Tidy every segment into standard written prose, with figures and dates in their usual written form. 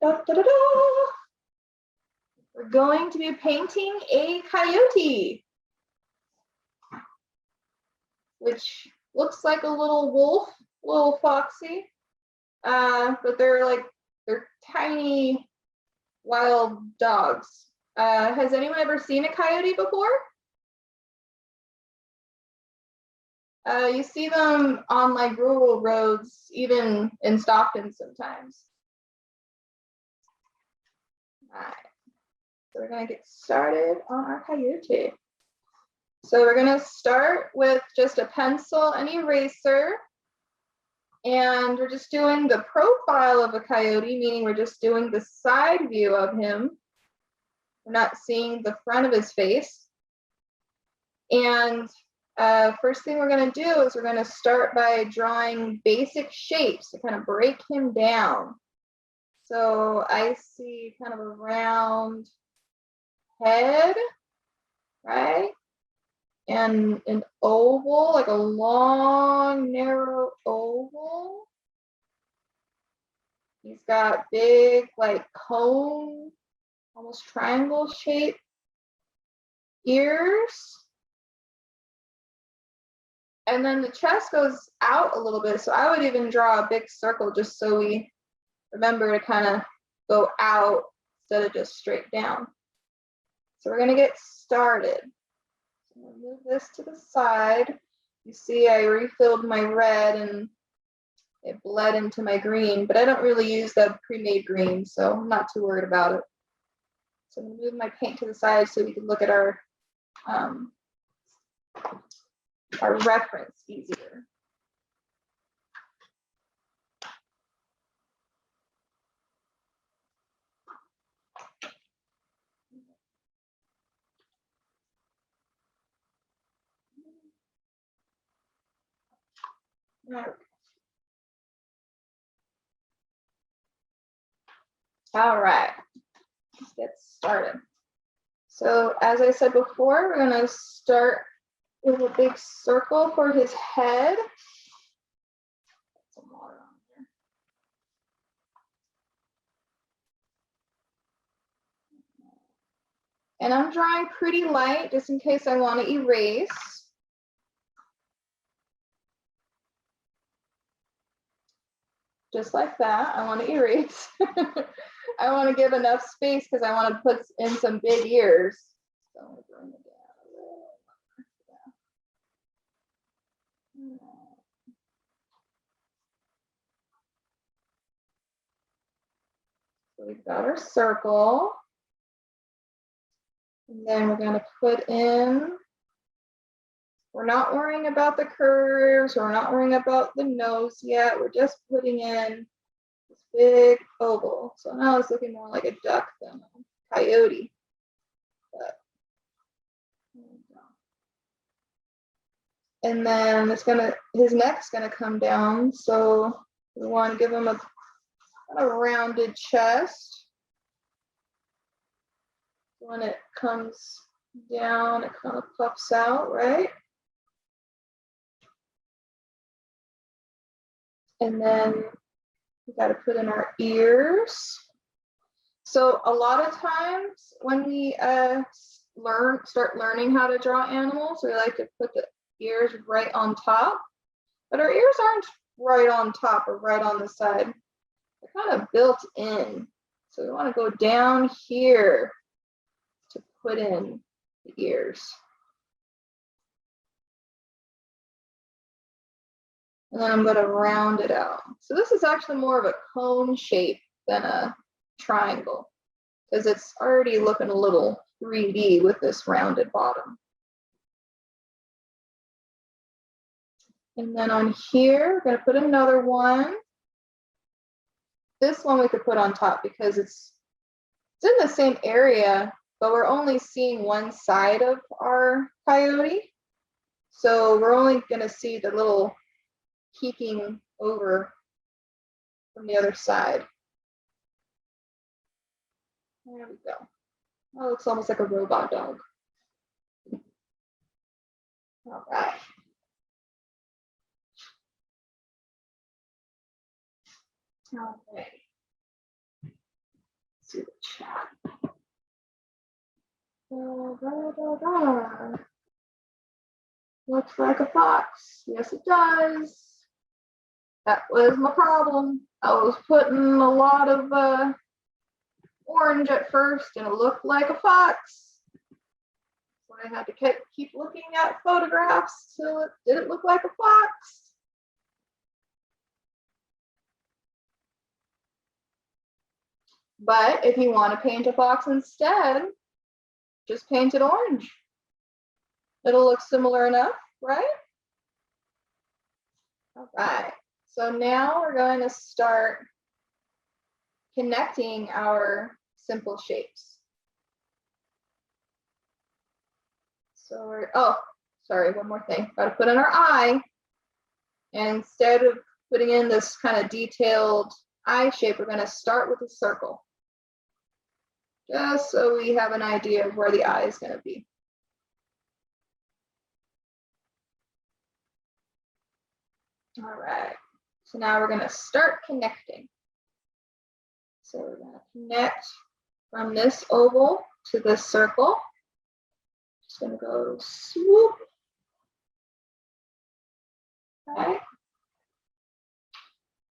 Da, da, da, da. We're going to be painting a coyote, which looks like a little wolf, little foxy, but they're tiny wild dogs. Has anyone ever seen a coyote before? You see them on like rural roads, even in Stockton sometimes. All right, so we're gonna get started on our coyote. So we're gonna start with just a pencil and eraser. And we're just doing the profile of a coyote, meaning we're just doing the side view of him. We're not seeing the front of his face. And first thing we're going to do is we're going to start by drawing basic shapes to kind of break him down. So I see kind of a round head, right? And an oval, like a long, narrow oval. He's got big, like cone, almost triangle shaped ears. And then the chest goes out a little bit. So I would even draw a big circle just so we remember to kind of go out instead of just straight down. So we're going to get started. So I'm going to move this to the side. You see I refilled my red and it bled into my green, but I don't really use the pre-made green, so I'm not too worried about it. So I'm going to move my paint to the side so we can look at our reference easier. All right, let's get started. So as I said before, we're going to start with a big circle for his head. Some water on here. And I'm drawing pretty light just in case I want to erase. Just like that, I want to erase. I want to give enough space because I want to put in some big ears. So I'm going to bring it down a little. So we've got our circle. And then we're going to put in, we're not worrying about the curves, we're not worrying about the nose yet. We're just putting in this big oval. So now it's looking more like a duck than a coyote. But, and then it's gonna, his neck's gonna come down. So we want to give him a rounded chest. When it comes down, it kind of puffs out, right? And then we got to put in our ears. So a lot of times when we start learning how to draw animals, we like to put the ears right on top, but our ears aren't right on top or right on the side. They're kind of built in. So we want to go down here to put in the ears. And then I'm going to round it out. So this is actually more of a cone shape than a triangle because it's already looking a little 3D with this rounded bottom. And then on here, we're going to put another one. This one we could put on top because it's in the same area, but we're only seeing one side of our coyote. So we're only going to see the little peeking over from the other side. There we go. Oh, it looks almost like a robot dog. All right. All right. see the chat. Looks like a fox. Yes, it does. That was my problem. I was putting a lot of orange at first and it looked like a fox. So I had to keep looking at photographs till it didn't look like a fox. But if you want to paint a fox instead, just paint it orange. It'll look similar enough, right? All right. So now we're going to start connecting our simple shapes. So sorry, one more thing. Got to put in our eye. And instead of putting in this kind of detailed eye shape, we're going to start with a circle. Just so we have an idea of where the eye is going to be. All right. So now we're going to start connecting. So we're going to connect from this oval to this circle. Just going to go swoop. Okay.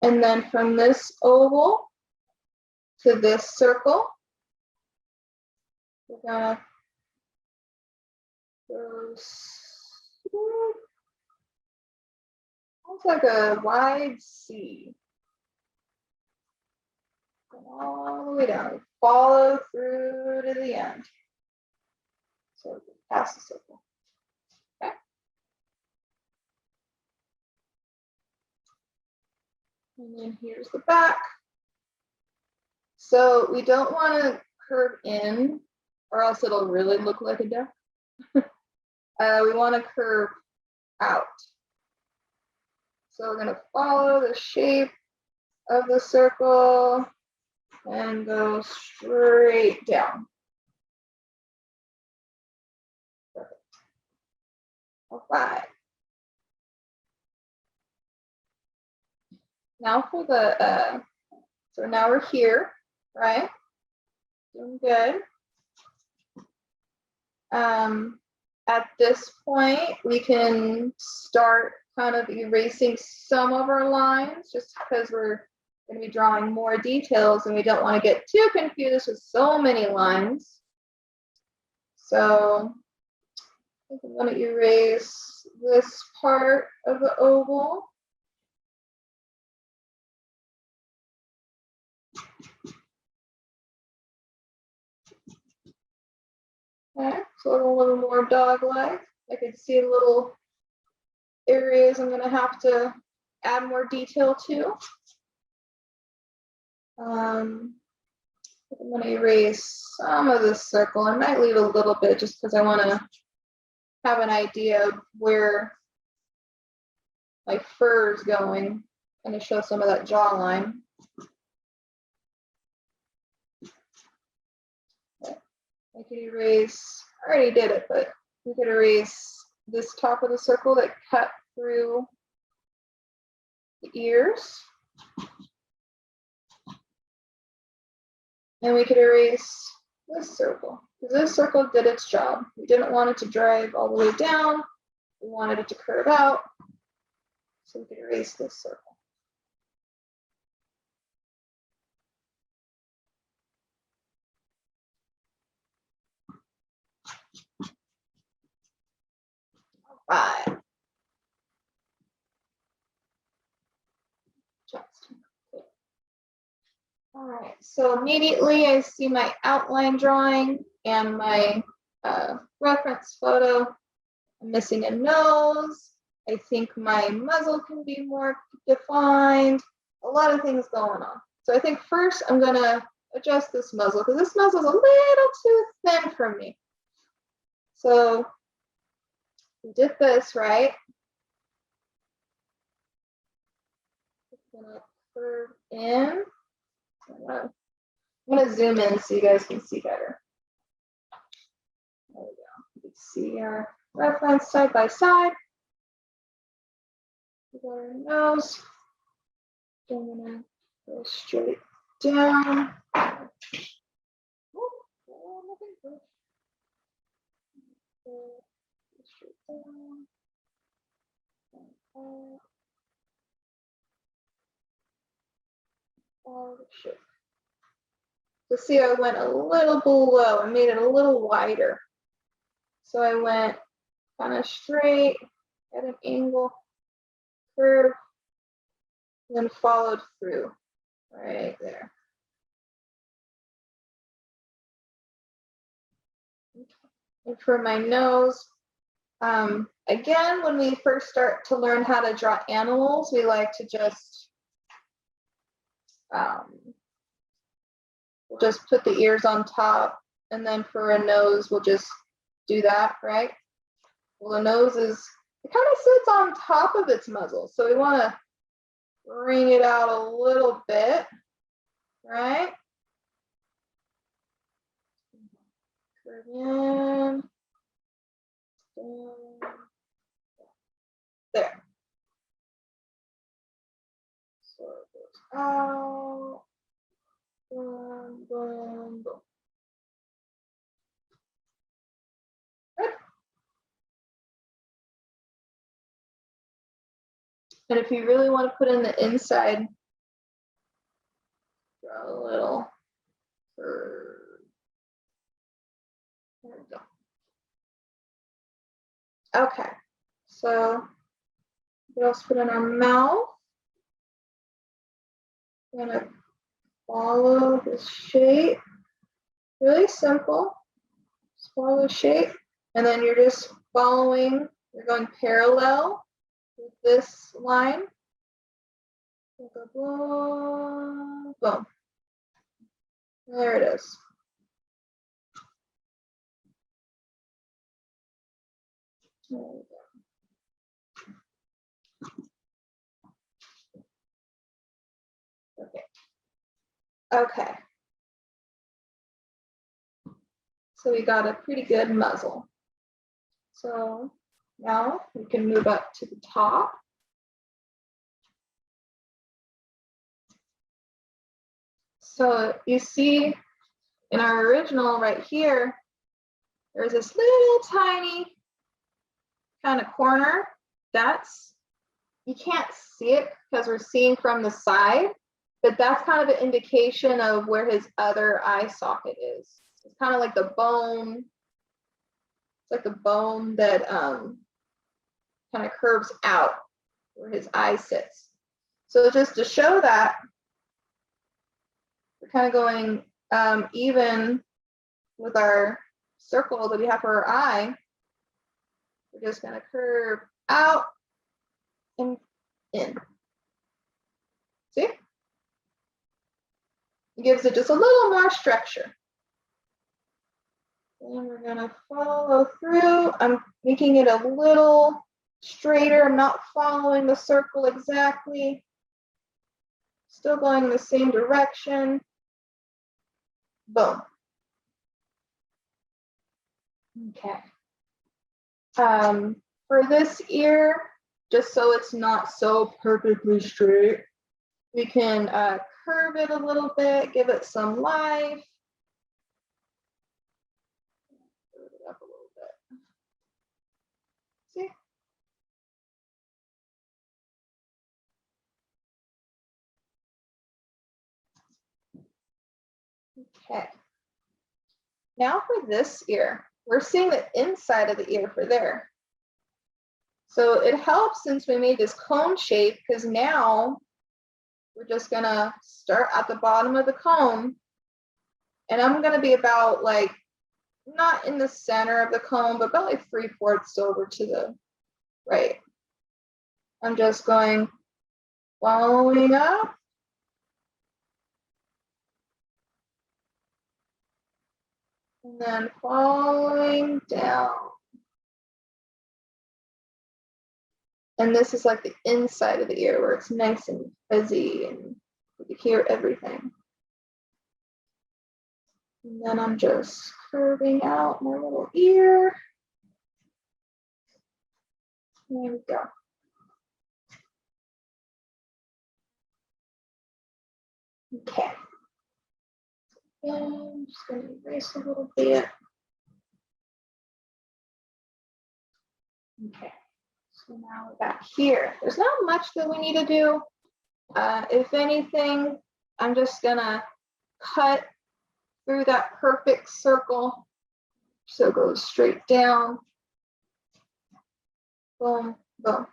And then from this oval to this circle, we're going to go swoop. It's like a wide C. All the way down. Follow through to the end. So past the circle. Okay. And then here's the back. So we don't want to curve in or else it'll really look like a duck. We want to curve out. So we're going to follow the shape of the circle and go straight down. Perfect. All right. Now for the, so now we're here, right? Doing good. At this point, we can start kind of erasing some of our lines just because we're going to be drawing more details and we don't want to get too confused with so many lines. So I think I'm going to erase this part of the oval. Okay, so a little more dog-like. I can see little areas I'm going to have to add more detail to. I'm going to erase some of this circle. I might leave a little bit just because I want to have an idea of where my fur is going and to show some of that jawline. Okay. I could erase, I already did it, but we could erase this top of the circle that cut through the ears. And we could erase this circle, because this circle did its job. We didn't want it to drive all the way down. We wanted it to curve out. So we could erase this circle. All right. All right, so immediately I see my outline drawing and my reference photo. I'm missing a nose. I think my muzzle can be more defined. A lot of things going on. So I think first I'm gonna adjust this muzzle because this muzzle is a little too thin for me. So we did this, right? Just gonna curve in. I'm gonna zoom in so you guys can see better. There we go. You can see our reference side by side. We got our nose. I'm gonna go straight down. paintbrush. Straight down. All the shape. So see, I went a little below. I made it a little wider. So I went kind of straight at an angle, curve, and then followed through right there. And for my nose, again, when we first start to learn how to draw animals, we like to just we'll just put the ears on top, and then for a nose, we'll just do that, right? Well, the nose is, it kind of sits on top of its muzzle, so we want to bring it out a little bit, right? Curve in. There. So it goes out. Boom, boom, boom. Good. And if you really want to put in the inside, draw a little curve. There we go. Okay, so what else put in our mouth? We're gonna follow the shape. Really simple. Just follow the shape, and then you're just following. You're going parallel with this line. Boom, boom. There it is. There we go. Okay. Okay. So we got a pretty good muzzle. So now we can move up to the top. So you see in our original right here, there's this little tiny kind of corner. That's, you can't see it because we're seeing from the side, but that's kind of an indication of where his other eye socket is. It's kind of like the bone. It's like the bone that kind of curves out where his eye sits. So just to show that, we're kind of going even with our circle that we have for our eye. We're just going to curve out and in. See? It gives it just a little more structure. And we're going to follow through. I'm making it a little straighter. I'm not following the circle exactly. Still going in the same direction. Boom. Okay. For this ear, just so it's not so perfectly straight, we can curve it a little bit, give it some life. Curve it up a little bit. See? Okay. Now for this ear, we're seeing the inside of the ear for there. So it helps since we made this cone shape, because now we're just gonna start at the bottom of the cone, and I'm gonna be about like, not in the center of the cone, but about like 3/4 over to the right. I'm just going following up. And then following down. And this is like the inside of the ear where it's nice and fuzzy and you can hear everything. And then I'm just curving out my little ear. There we go. Okay. And I'm just going to erase a little bit. Okay, so now we're back here. There's not much that we need to do. If anything, I'm just gonna cut through that perfect circle. So it goes straight down. Boom, boom.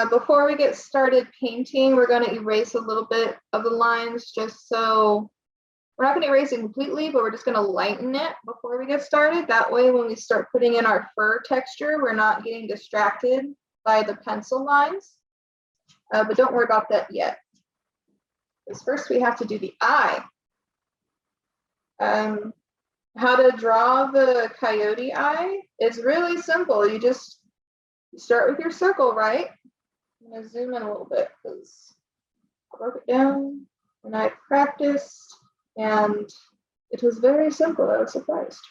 Before we get started painting, we're gonna erase a little bit of the lines just so we're not gonna erase it completely, but we're just gonna lighten it before we get started. That way, when we start putting in our fur texture, we're not getting distracted by the pencil lines. But don't worry about that yet. Because first we have to do the eye. How to draw the coyote eye is really simple. You start with your circle, right? I'm gonna zoom in a little bit because I broke it down and I practiced and it was very simple. I was surprised.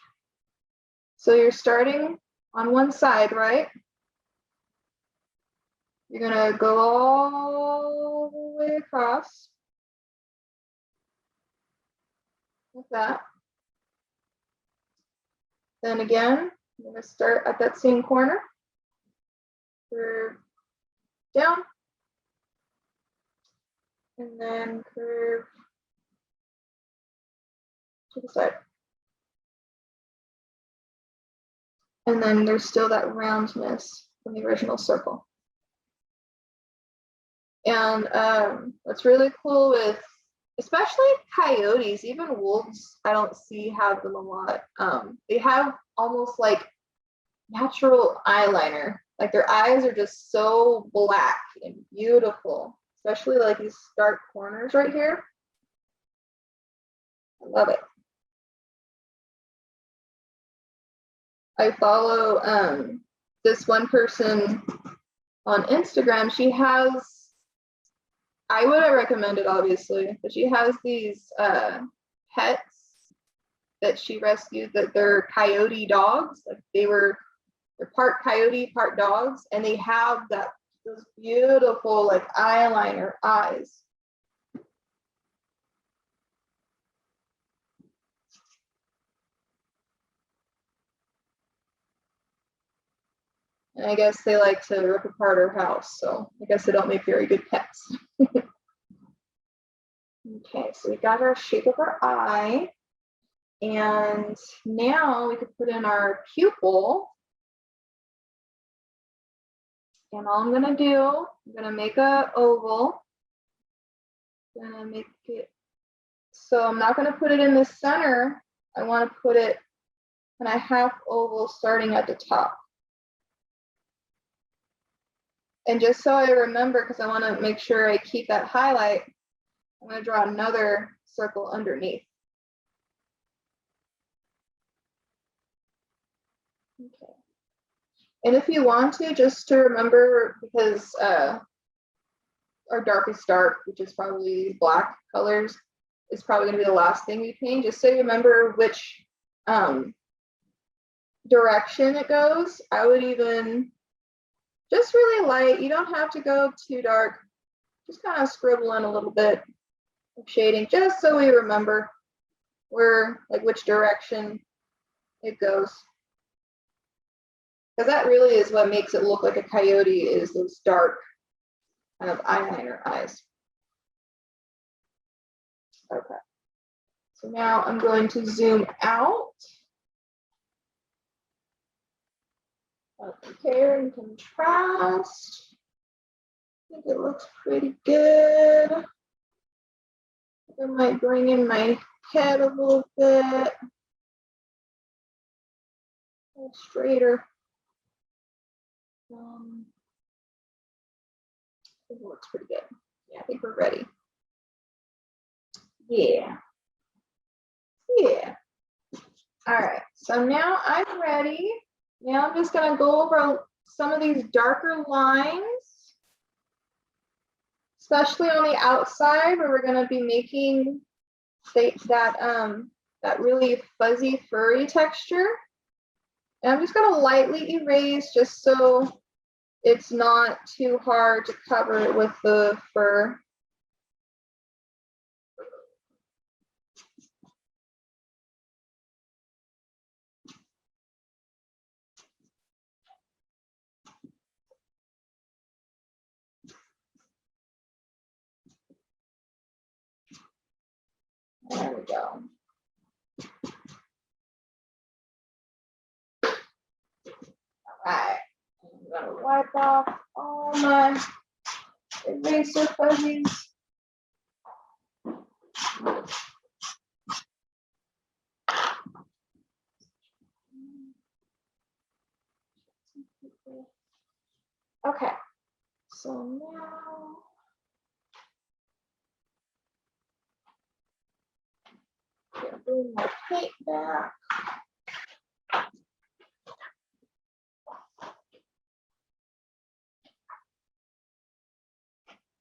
So you're starting on one side, right? You're gonna go all the way across like that. Then again, I'm gonna start at that same corner, curve down, and then curve to the side. And then there's still that roundness from the original circle. And what's really cool with, especially coyotes, even wolves, I don't see have them a lot. They have almost like natural eyeliner. Like their eyes are just so black and beautiful, especially like these dark corners right here. I love it. I follow this one person on Instagram. She has, I wouldn't recommend it obviously, but she has these pets that she rescued that they're coyote dogs. Like they're part coyote, part dogs, and they have those beautiful like eyeliner eyes. And I guess they like to rip apart her house, so I guess they don't make very good pets. Okay, so we got our shape of our eye, and now we could put in our pupil. And all I'm gonna do, I'm gonna make a oval. I'm gonna make it, so I'm not gonna put it in the center. I wanna put it in a half oval starting at the top. And just so I remember, because I wanna make sure I keep that highlight, I'm gonna draw another circle underneath. Okay. And if you want to, just to remember, because our darkest dark, which is probably black colors, is probably going to be the last thing you paint. Just so you remember which direction it goes. I would even just really light. You don't have to go too dark. Just kind of scribble in a little bit of shading, just so we remember which direction it goes. Because that really is what makes it look like a coyote, is those dark kind of eyeliner eyes. Okay. So now I'm going to zoom out. Compare and contrast. I think it looks pretty good. I might bring in my head a little bit. A little straighter. I think it looks pretty good. Yeah, I think we're ready. Yeah. Yeah. All right, so now I'm ready. Now I'm just gonna go over some of these darker lines, especially on the outside where we're gonna be making that really fuzzy, furry texture. And I'm just gonna lightly erase just so it's not too hard to cover it with the fur. wipe off all my eraser fuzzies. Okay, so now I'm gonna bring my paint back.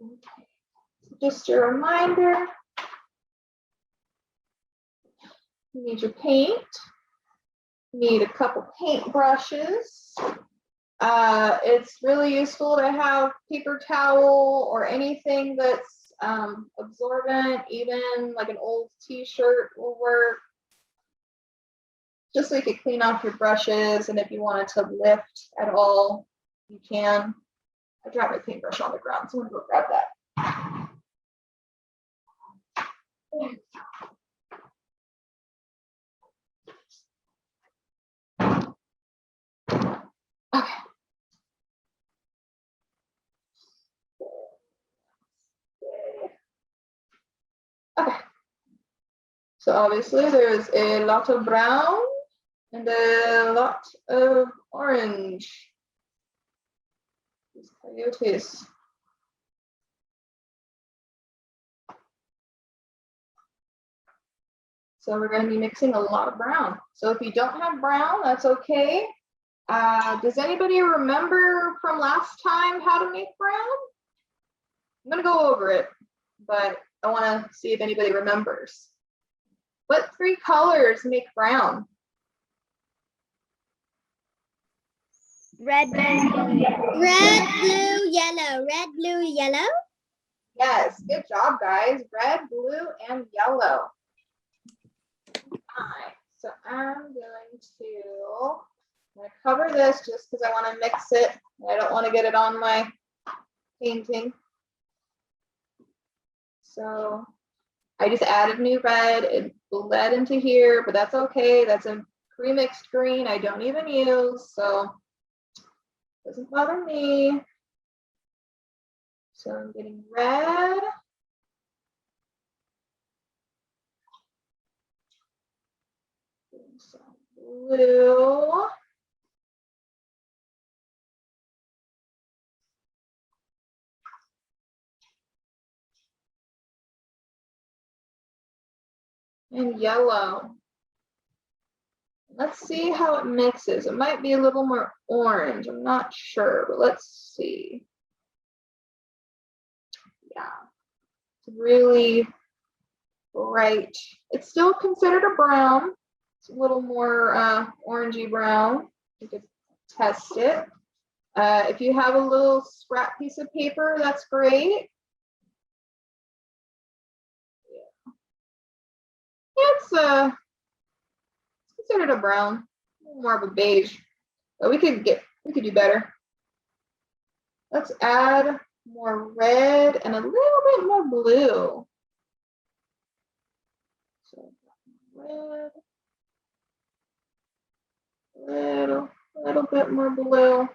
Okay. Just a reminder, you need your paint, you need a couple paint brushes. It's really useful to have paper towel or anything that's absorbent, even like an old t-shirt will work. Just so you can clean off your brushes, and if you wanted to lift at all, you can. I dropped my paintbrush on the ground, so I'm gonna go grab that. Okay. Okay. So obviously there's a lot of brown and a lot of orange. These coyotes. So we're going to be mixing a lot of brown. So if you don't have brown, that's okay. Does anybody remember from last time how to make brown? I'm going to go over it, but I want to see if anybody remembers. What three colors make brown? Red, blue, yellow. Red, blue, yellow. Red, blue, yellow. Yes, good job, guys. Red, blue, and yellow. All right, so I'm going to cover this just because I want to mix it. I don't want to get it on my painting. So I just added new red. It bled into here, but that's okay. That's a pre-mixed green I don't even use, so it doesn't bother me. So I'm getting red. Some blue. And yellow. Let's see how it mixes. It might be a little more orange. I'm not sure, but let's see. Yeah, it's really bright. It's still considered a brown. It's a little more orangey brown. You could test it. If you have a little scrap piece of paper, that's great. Yeah, it's considered a brown, more of a beige, but we could do better. Let's add more red and a little bit more blue. So red, little bit more blue.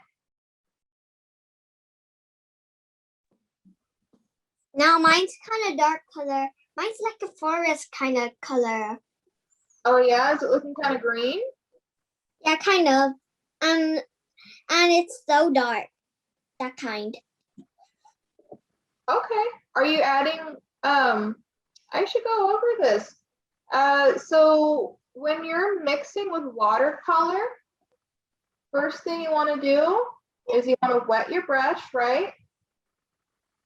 Now mine's kind of dark color. Mine's like a forest kind of color. Oh yeah, is it looking kind of green? Yeah, kind of. And it's so dark. That kind. Okay. Are you adding I should go over this. So when you're mixing with watercolor, first thing you want to do is you want to wet your brush, right?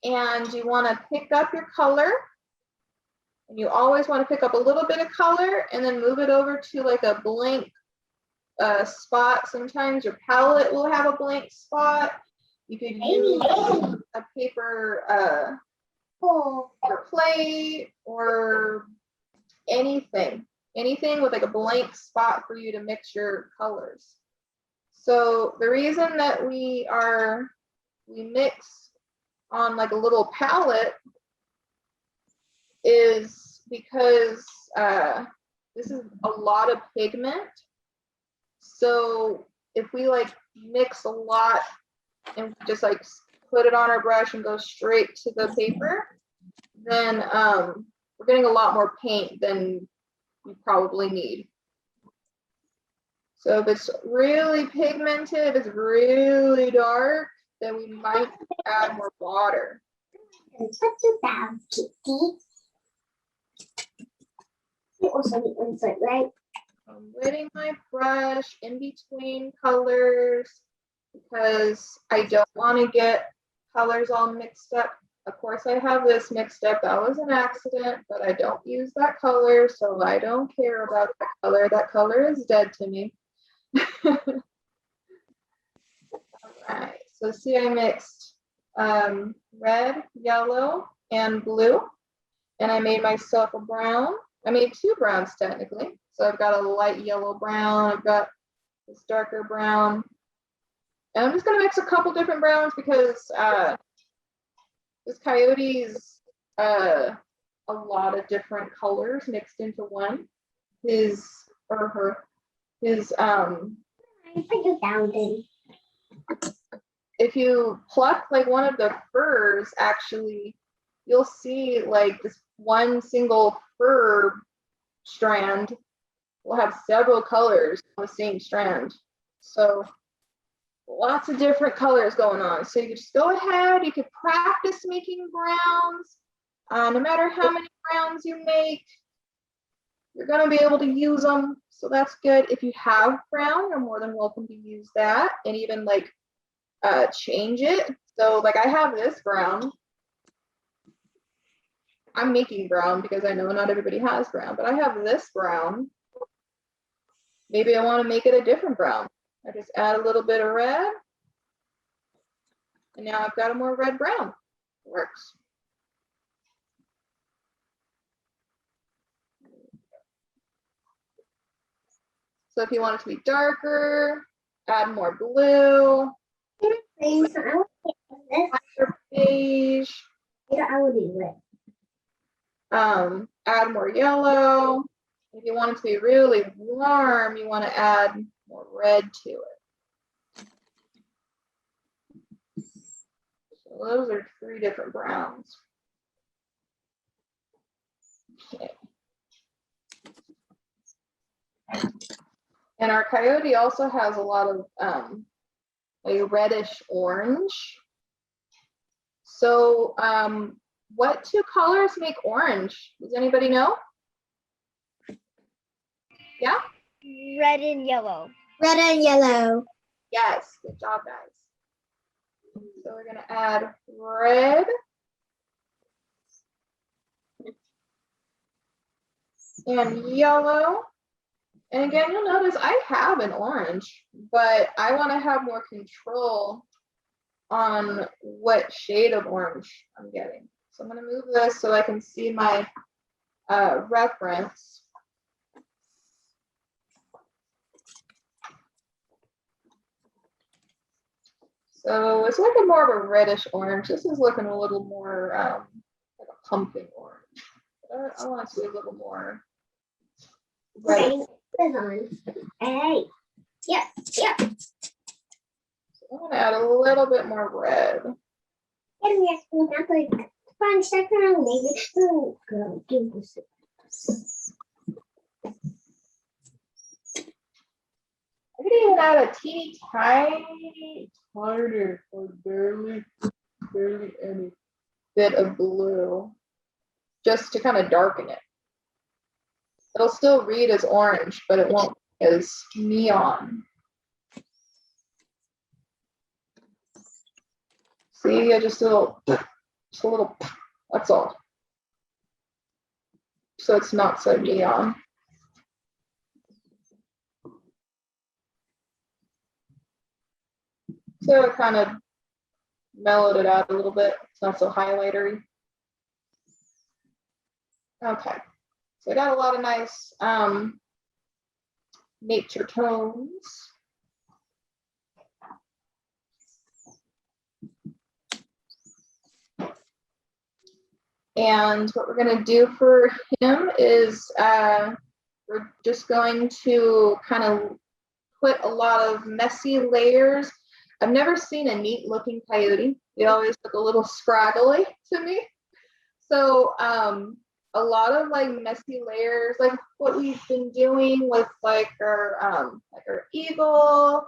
And you want to pick up your color. And you always want to pick up a little bit of color and then move it over to like a blank spot. Sometimes your palette will have a blank spot. You could use a paper plate or anything with like a blank spot for you to mix your colors. So the reason that we mix on like a little palette is because this is a lot of pigment. So if we like mix a lot and just like put it on our brush and go straight to the paper, then we're getting a lot more paint than you probably need. So if it's really pigmented, if it's really dark, then we might add more water. What's about Kitty? You also need insert, right? I'm wetting my brush in between colors because I don't want to get colors all mixed up. Of course, I have this mixed up. That was an accident, but I don't use that color, so I don't care about that color. That color is dead to me. All right, so see, I mixed red, yellow, and blue, and I made myself a brown. I made two browns technically. So I've got a light yellow brown, I've got this darker brown, and I'm just gonna mix a couple different browns because this Coyote's a lot of different colors mixed into one. His or her, his I put you down, Daddy. if you pluck like one of the furs, actually, you'll see like this one single fur strand will have several colors on the same strand. So lots of different colors going on. So you can just go ahead, you could practice making browns. No matter how many browns you make, you're gonna be able to use them. So that's good. If you have brown, you're more than welcome to use that and even like change it. So like I have this brown. I'm making brown because I know not everybody has brown, but I have this brown. Maybe I want to make it a different brown. I just add a little bit of red. And now I've got a more red brown. Works. So if you want it to be darker, add more blue. Please, I want to get this. Beige. I will be red. Add more yellow. If you want it to be really warm, you want to add more red to it. So those are 3 different browns. Okay. And our Coyote also has a lot of a reddish orange. So what 2 colors make orange? Does anybody know? Yeah? Red and yellow. Red and yellow. Yes, good job, guys. So we're gonna add red and yellow. And again, you'll notice I have an orange, but I want to have more control on what shade of orange I'm getting. So I'm going to move this so I can see my reference. So it's looking more of a reddish orange. This is looking a little more like a pumpkin orange. I want to see a little more red. Hey, yeah. So I'm going to add a little bit more red. I could even add a teeny tiny, harder, or barely any bit of blue, just to kind of darken it. It'll still read as orange, but it won't be as neon. See, I just a little, that's all. So it's not so neon. So it kind of mellowed it out a little bit. It's not so highlightery. Okay. So I got a lot of nice nature tones. And what we're going to do for him is we're just going to kind of put a lot of messy layers I've never seen a neat looking coyote. They always look a little scraggly to me. So a lot of like messy layers, like what we've been doing with like our eagle,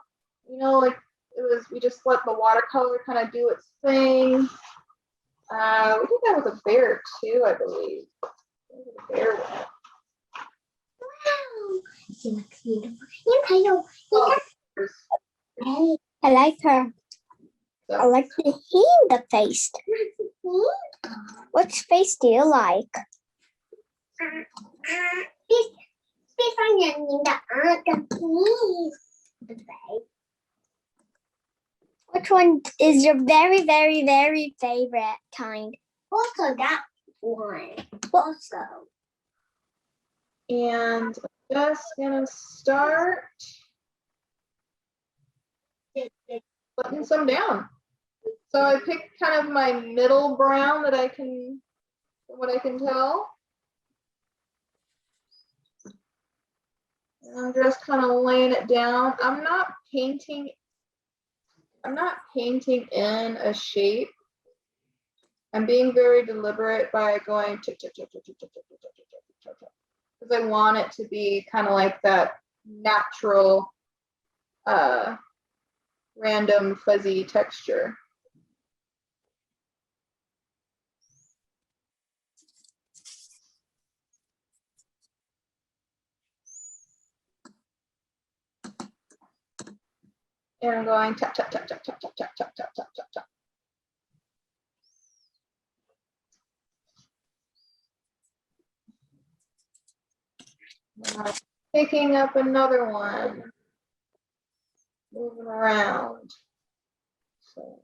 you know, like we just let the watercolor kind of do its thing. We did that with a bear too, I believe. The bear one. Oh, I like her. So, I like the face. What face do you like? Which one is your very, very, very favorite kind? Also that one. Also. and I'm just gonna start putting some down. So I picked kind of my middle brown that I can, from what I can tell. And I'm just kind of laying it down. I'm not painting in a shape. I'm being very deliberate by going because I want it to be kind of like that natural, random fuzzy texture. And I'm going tap, tap, tap, tap, tap, tap, tap, tap, tap, tap, tap, tap. Picking up another one, moving around. So,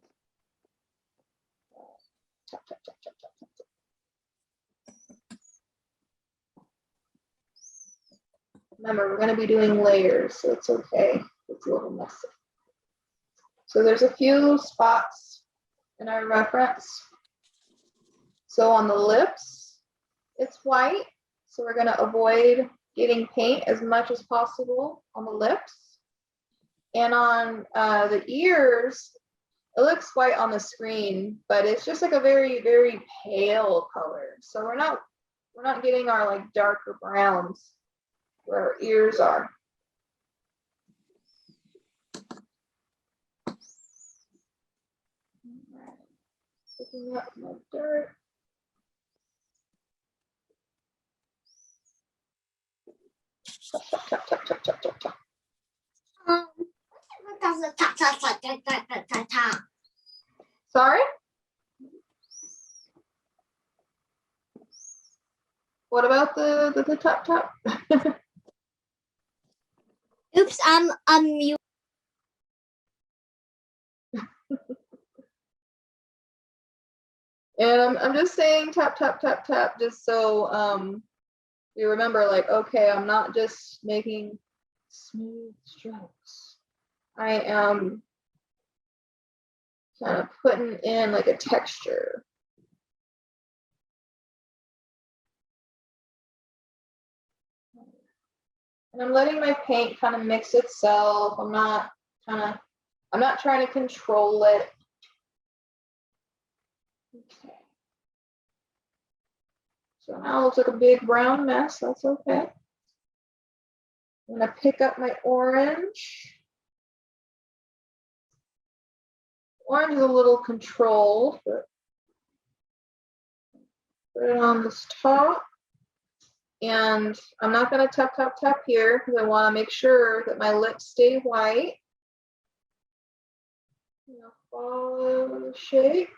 tap, tap, tap, tap, tap, tap, tap. Remember, we're going to be doing layers, so it's okay. It's a little messy. So there's a few spots in our reference. So on the lips, it's white. So we're going to avoid getting paint as much as possible on the lips. And on the ears, it looks white on the screen, but it's just like a very, very pale color. So we're not getting our like darker browns where our ears are. Picking up my dirt. Tap, tap, tap, tap, tap, tap, tap. Sorry? What about the tap tap? Oops, I'm mute. And I'm just saying tap tap tap tap just so you remember, like, okay, I'm not just making smooth strokes. I am kind of putting in like a texture. And I'm letting my paint kind of mix itself. I'm not trying to control it. Okay. So now it looks like a big brown mess. That's okay. I'm gonna pick up my orange. Orange is a little controlled, but put it on this top. And I'm not going to tap, tap, tap here because I want to make sure that my lips stay white. Follow the shape.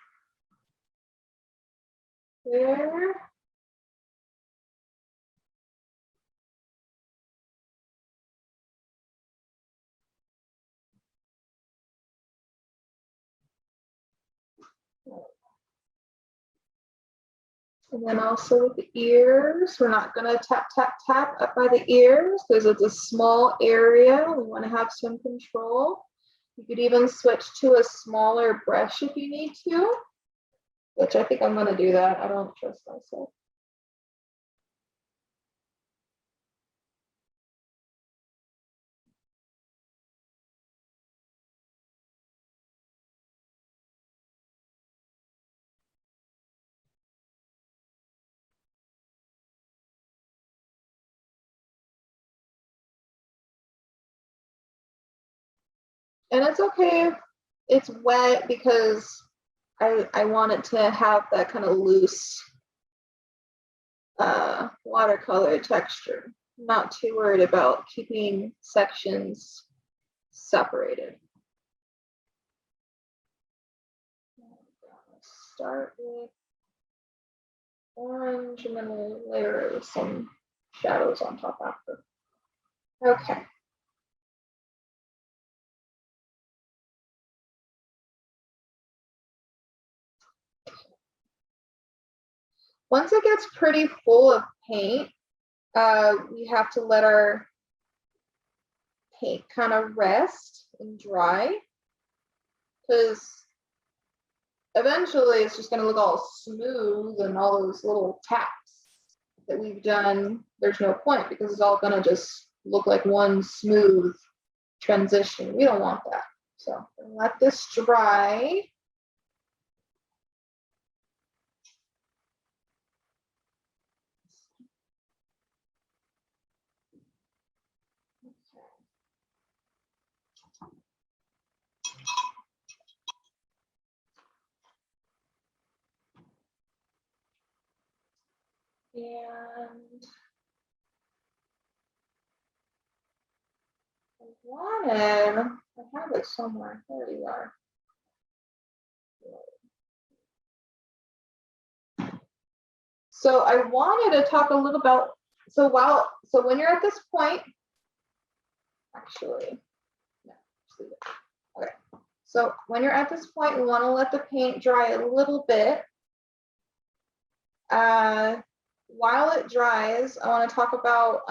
There. And then also with the ears, we're not going to tap, tap, tap up by the ears because it's a small area. We want to have some control. You could even switch to a smaller brush if you need to, which I think I'm going to do that. I don't trust myself. And it's okay if it's wet because I want it to have that kind of loose watercolor texture. I'm not too worried about keeping sections separated. Start with orange and then we'll layer some shadows on top after. Okay. Once it gets pretty full of paint, we have to let our paint kind of rest and dry, because eventually it's just going to look all smooth and all those little taps that we've done, there's no point because it's all going to just look like one smooth transition. We don't want that. So let this dry. And I have it somewhere. There you are. So I wanted to talk a little about, so when you're at this point, actually, no, just leave it. Okay. So when you're at this point, we want to let the paint dry a little bit. While it dries, I want to talk about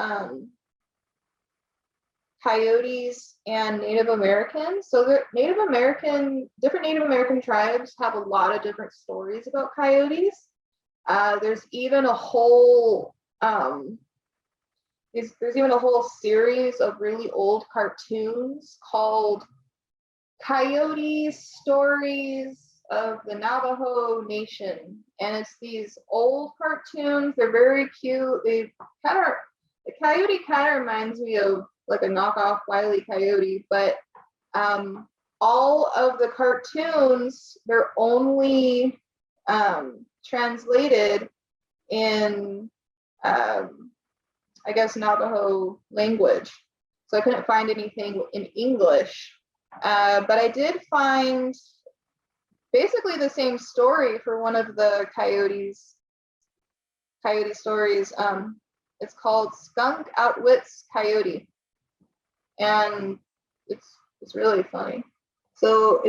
coyotes and Native Americans. So different Native American tribes have a lot of different stories about coyotes. There's even a whole there's even a whole series of really old cartoons called Coyote Stories of the Navajo Nation, and it's these old cartoons. They're very cute. The coyote kind of reminds me of like a knockoff Wile E. Coyote, but all of the cartoons, they're only translated in I guess Navajo language, so I couldn't find anything in English, but I did find basically the same story for one of the coyote stories. It's called Skunk Outwits Coyote, and it's really funny. So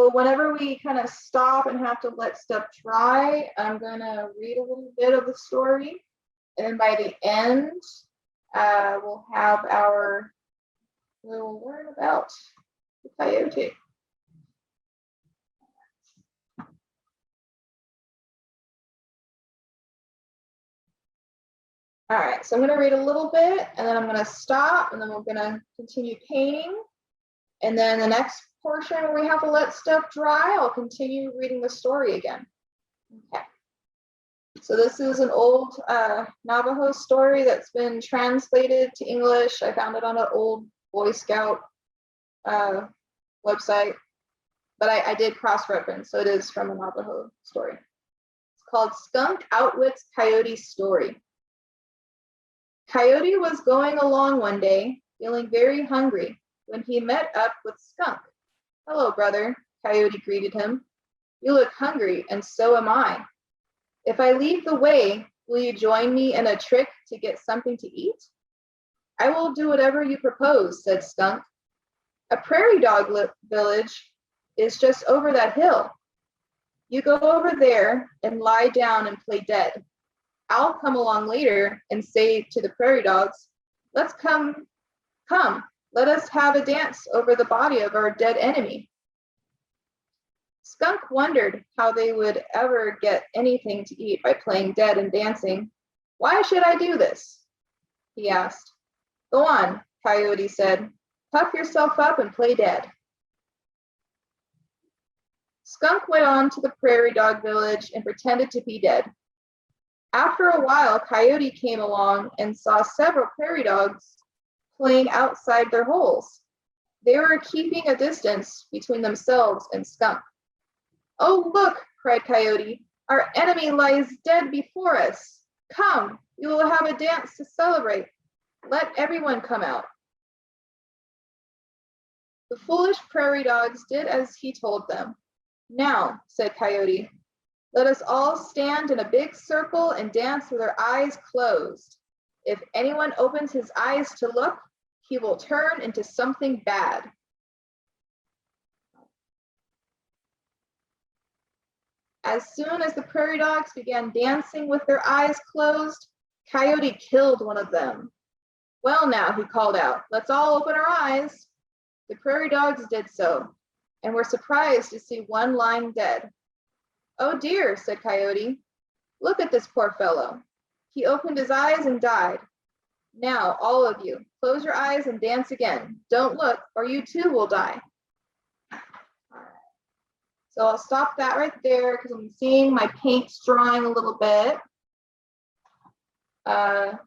whenever we kind of stop and have to let stuff dry, I'm gonna read a little bit of the story, and by the end, we'll learn about the coyote. All right, so I'm gonna read a little bit and then I'm gonna stop and then we're gonna continue painting. And then the next portion where we have to let stuff dry, I'll continue reading the story again. Okay. So this is an old Navajo story that's been translated to English. I found it on an old Boy Scout website, but I did cross-reference, so it is from a Navajo story. It's called Skunk Outwits Coyote Story. Coyote was going along one day, feeling very hungry, when he met up with Skunk. "Hello, brother," Coyote greeted him. "You look hungry, and so am I. If I lead the way, will you join me in a trick to get something to eat?" "I will do whatever you propose," said Skunk. "A prairie dog village is just over that hill. You go over there and lie down and play dead. I'll come along later and say to the prairie dogs, 'Let's come, let us have a dance over the body of our dead enemy.'" Skunk wondered how they would ever get anything to eat by playing dead and dancing. "Why should I do this?" he asked. "Go on," Coyote said. "Puff yourself up and play dead." Skunk went on to the prairie dog village and pretended to be dead. After a while, Coyote came along and saw several prairie dogs playing outside their holes. They were keeping a distance between themselves and Skunk. "Oh, look," cried Coyote. "Our enemy lies dead before us. Come, we will have a dance to celebrate. Let everyone come out." The foolish prairie dogs did as he told them. "Now," said Coyote, "let us all stand in a big circle and dance with our eyes closed. If anyone opens his eyes to look, he will turn into something bad." As soon as the prairie dogs began dancing with their eyes closed, Coyote killed one of them. "Well, now," he called out, "let's all open our eyes." The prairie dogs did so, and were surprised to see one lying dead. "Oh dear," said Coyote. "Look at this poor fellow. He opened his eyes and died. Now, all of you, close your eyes and dance again. Don't look, or you too will die." So I'll stop that right there because I'm seeing my paints drying a little bit.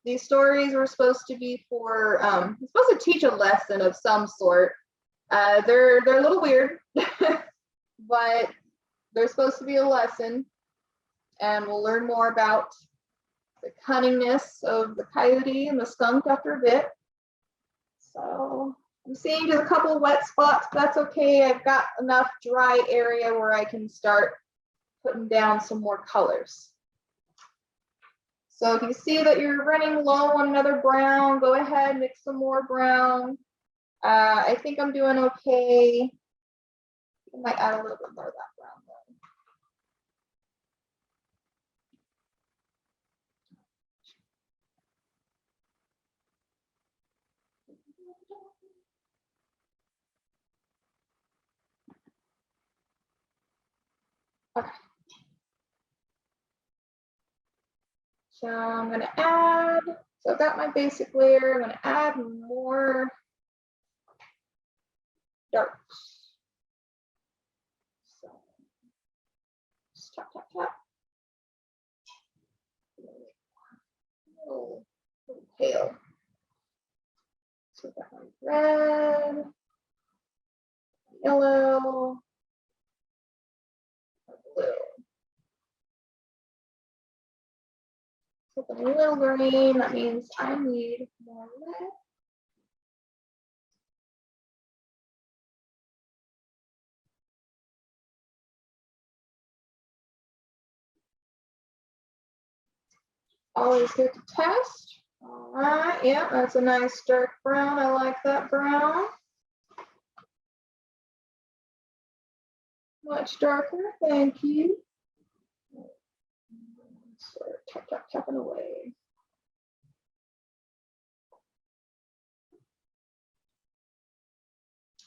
These stories were supposed to be for, supposed to teach a lesson of some sort. They're a little weird, but they're supposed to be a lesson, and we'll learn more about the cunningness of the coyote and the skunk after a bit. So I'm seeing just a couple of wet spots, but that's okay. I've got enough dry area where I can start putting down some more colors. So if you see that you're running low on another brown, go ahead, mix some more brown. I think I'm doing okay. I might add a little bit more of that brown though. Okay. So I'm going to add, so I've got my basic layer. I'm going to add more darks. So just tap, tap, tap. A little pale. So I've got my red, yellow, blue. Something a little green, that means I need more red. Always good to test. All right, yeah, that's a nice dark brown. I like that brown. Much darker, thank you. Sort of tap, tap, tapping away.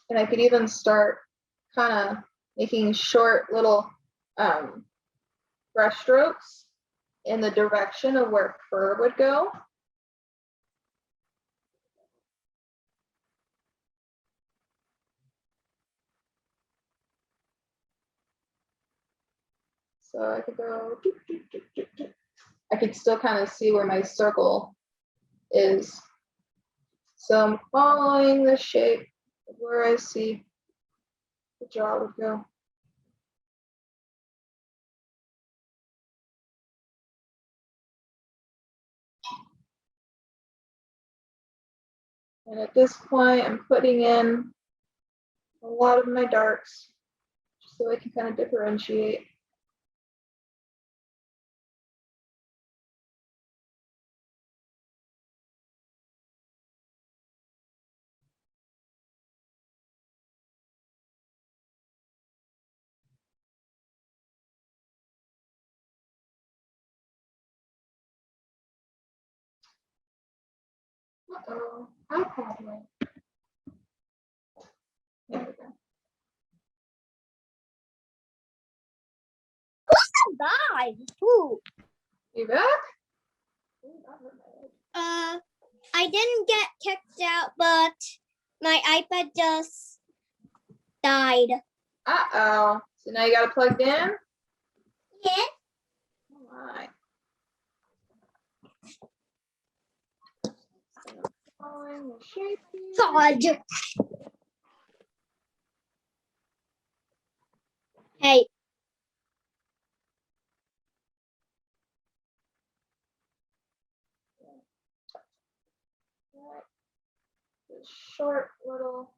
And I could even start kind of making short little brush strokes in the direction of where fur would go. So I could go, I could still kind of see where my circle is. So I'm following the shape of where I see the jaw would go. And at this point, I'm putting in a lot of my darks so I can kind of differentiate. Uh-oh, iPad went. There we go. Died. Ooh. You back? I didn't get kicked out, but my iPad just died. Uh-oh. So now you got it plugged in? Yeah. All right. Following the shape here. Fudge. Right. Just short little.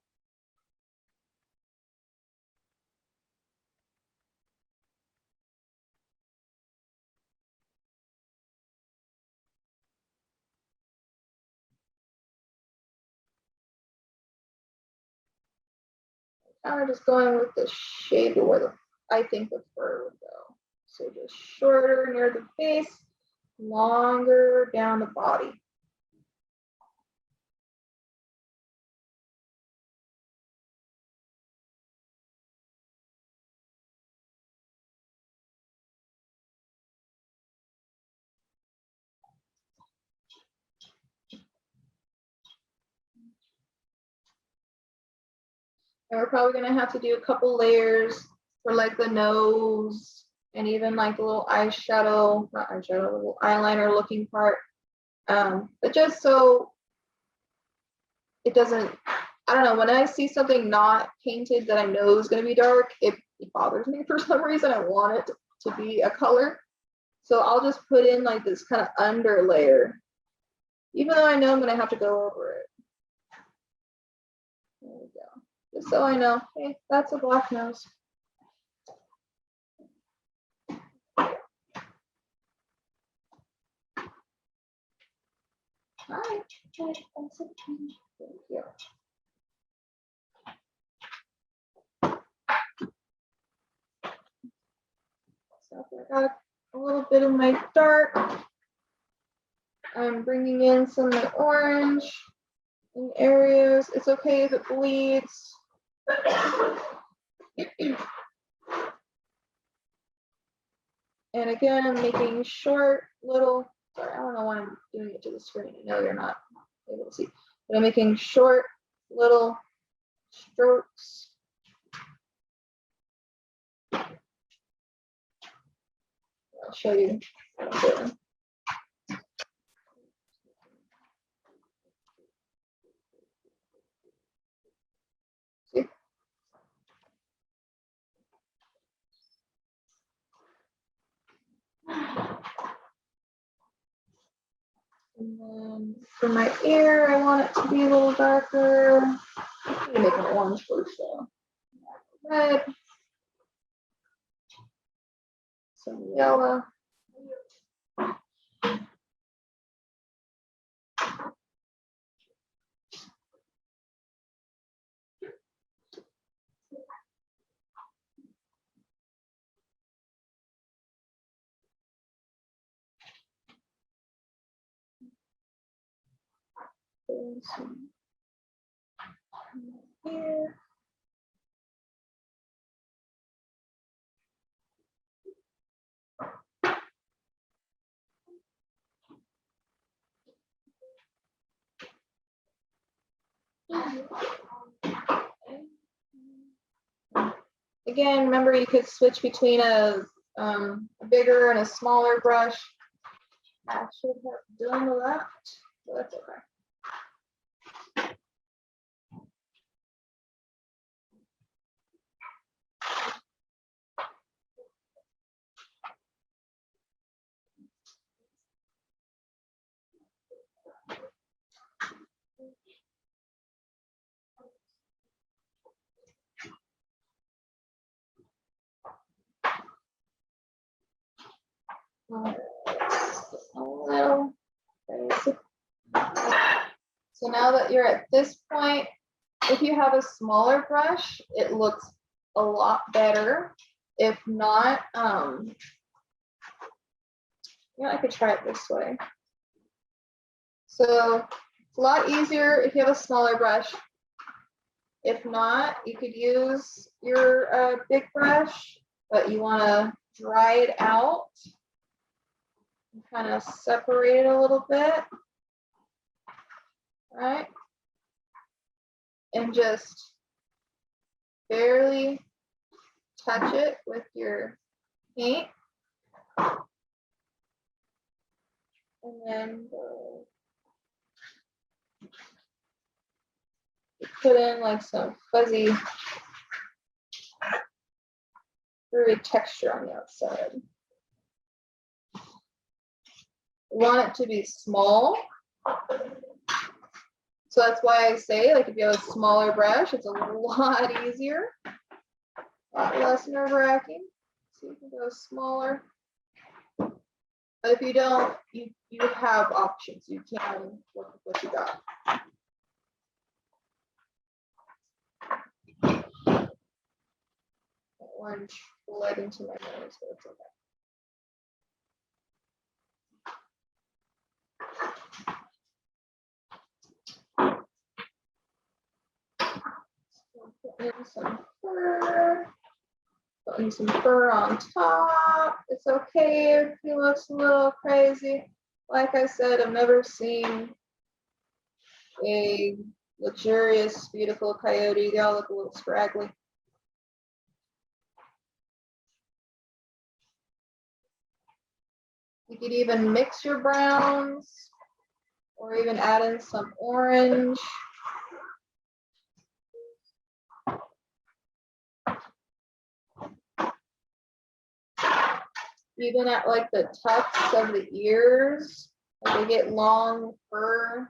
Now we're just going with the shape of where I think the fur would go. So just shorter near the face, longer down the body. And we're probably gonna have to do a couple layers for like the nose and even like the little eyeshadow, not eyeshadow, little eyeliner looking part. But just so it doesn't, I don't know, when I see something not painted that I know is gonna be dark, it bothers me for some reason. I want it to be a color. So I'll just put in like this kind of under layer, even though I know I'm gonna have to go over it. There we go. Just so I know, hey, that's a black nose. Hi. Thank you. So I got a little bit of my dark. I'm bringing in some of my orange in areas. It's okay if it bleeds. And again, I'm making short little, sorry, I don't know why I'm doing it to the screen. I know you're not able to see, but I'm making short little strokes. I'll show you what I'm doing. See? And then for my ear, I want it to be a little darker. I'm make it orange first though. Red. Some yellow. Some here. Again, remember you could switch between a bigger and a smaller brush. I should have done that, but that's okay. A little crazy. So now that you're at this point, if you have a smaller brush, it looks a lot better. If not, you know, I could try it this way. So it's a lot easier if you have a smaller brush. If not, you could use your big brush, but you want to dry it out and kind of separate it a little bit. Right? And just barely touch it with your paint. And then put in like some fuzzy, furry texture on the outside. You want it to be small. So that's why I say, like, if you have a smaller brush, it's a lot easier, a lot less nerve-wracking. So you can go smaller. But if you don't, you have options. You can work with what you got. Orange bled into my nose, but it's okay. Put in some fur. Putting some fur on top. It's okay if he looks a little crazy. Like I said, I've never seen a luxurious, beautiful coyote. They all look a little scraggly. You could even mix your browns or even add in some orange. Even at like the tufts of the ears, like they get long fur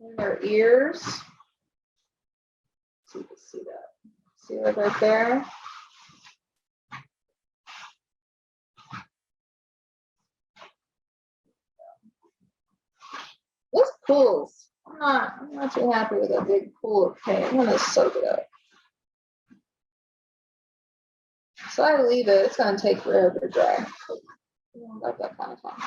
in their ears. So you can see that. See like right there? This pools. I'm not too happy with a big pool of paint. I'm gonna soak it up. So I leave it. It's gonna take forever to dry. I don't got that kind of time.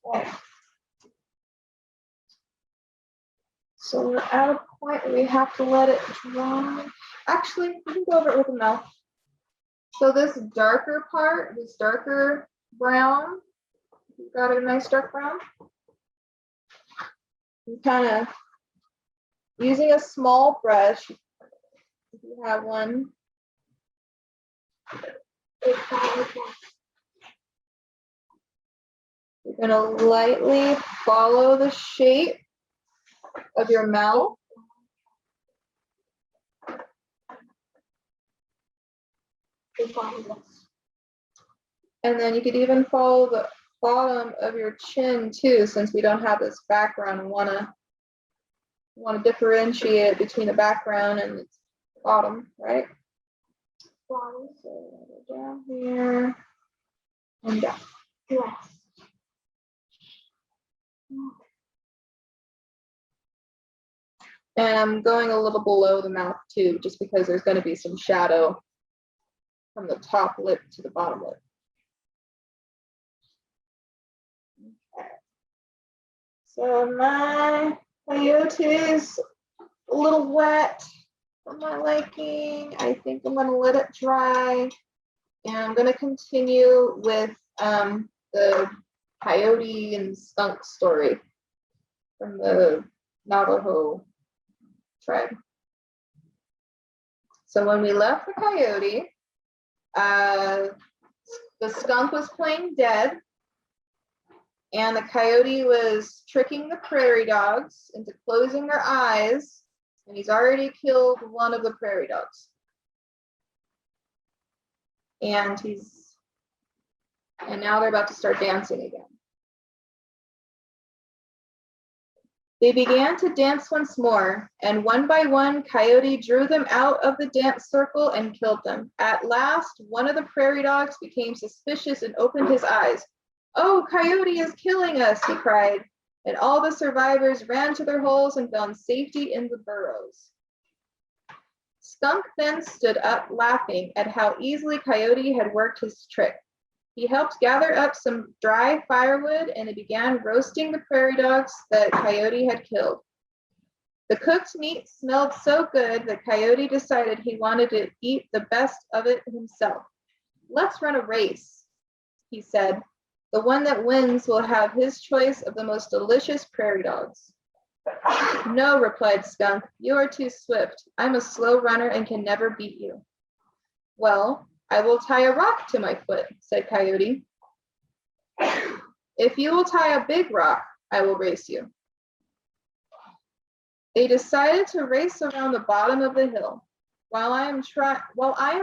Okay. So we're at a point where we have to let it dry. Actually, we can go over it with a mouth. So this darker part, this darker brown, you've got a nice dark brown. I'm kind of using a small brush, if you have one. You're going to lightly follow the shape of your mouth. And then you could even follow the bottom of your chin too, since we don't have this background and want to differentiate between the background and its bottom, right? So down here and down. Yes. And I'm going a little below the mouth too, just because there's going to be some shadow from the top lip to the bottom lip. Okay. So my coyote is a little wet for my liking. I think I'm going to let it dry. And I'm going to continue with the coyote and skunk story from the Navajo tribe. So when we left the coyote, the skunk was playing dead, and the coyote was tricking the prairie dogs into closing their eyes, and he's already killed one of the prairie dogs. And now they're about to start dancing again. They began to dance once more, and one by one, Coyote drew them out of the dance circle and killed them. At last, one of the prairie dogs became suspicious and opened his eyes. "Oh, Coyote is killing us," he cried, and all the survivors ran to their holes and found safety in the burrows. Skunk then stood up, laughing at how easily Coyote had worked his trick. He helped gather up some dry firewood, and they began roasting the prairie dogs that Coyote had killed. The cooked meat smelled so good that Coyote decided he wanted to eat the best of it himself. "Let's run a race," he said. "The one that wins will have his choice of the most delicious prairie dogs." "No," replied Skunk, "you are too swift. I'm a slow runner and can never beat you." "Well, I will tie a rock to my foot," said Coyote. "If you will tie a big rock, I will race you." They decided to race around the bottom of the hill. While I am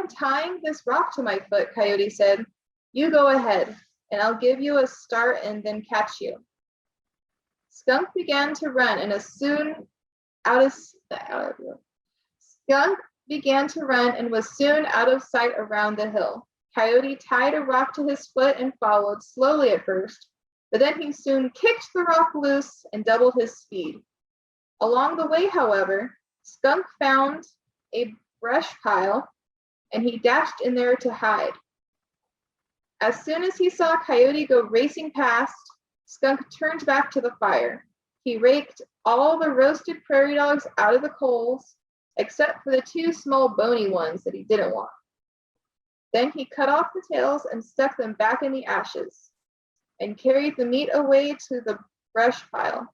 tying this rock to my foot, Coyote said, you go ahead, and I'll give you a start and then catch you. Skunk began to run, and Skunk began to run and was soon out of sight around the hill. Coyote tied a rock to his foot and followed, slowly at first, but then he soon kicked the rock loose and doubled his speed. Along the way, however, Skunk found a brush pile, and he dashed in there to hide. As soon as he saw Coyote go racing past, Skunk turned back to the fire. He raked all the roasted prairie dogs out of the coals, except for the 2 small bony ones that he didn't want. Then he cut off the tails and stuck them back in the ashes, and carried the meat away to the brush pile.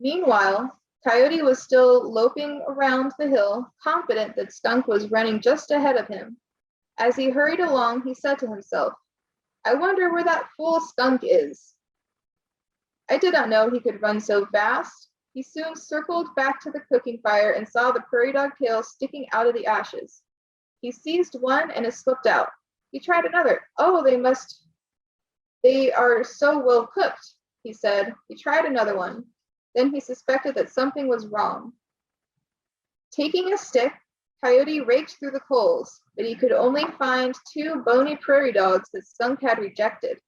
Meanwhile, Coyote was still loping around the hill, confident that Skunk was running just ahead of him. As he hurried along, he said to himself, I wonder where that fool Skunk is. I did not know he could run so fast. He soon circled back to the cooking fire and saw the prairie dog tail sticking out of the ashes. He seized one and it slipped out. He tried another. Oh, they are so well cooked, he said. He tried another one. Then he suspected that something was wrong. Taking a stick, Coyote raked through the coals, but he could only find 2 bony prairie dogs that Skunk had rejected.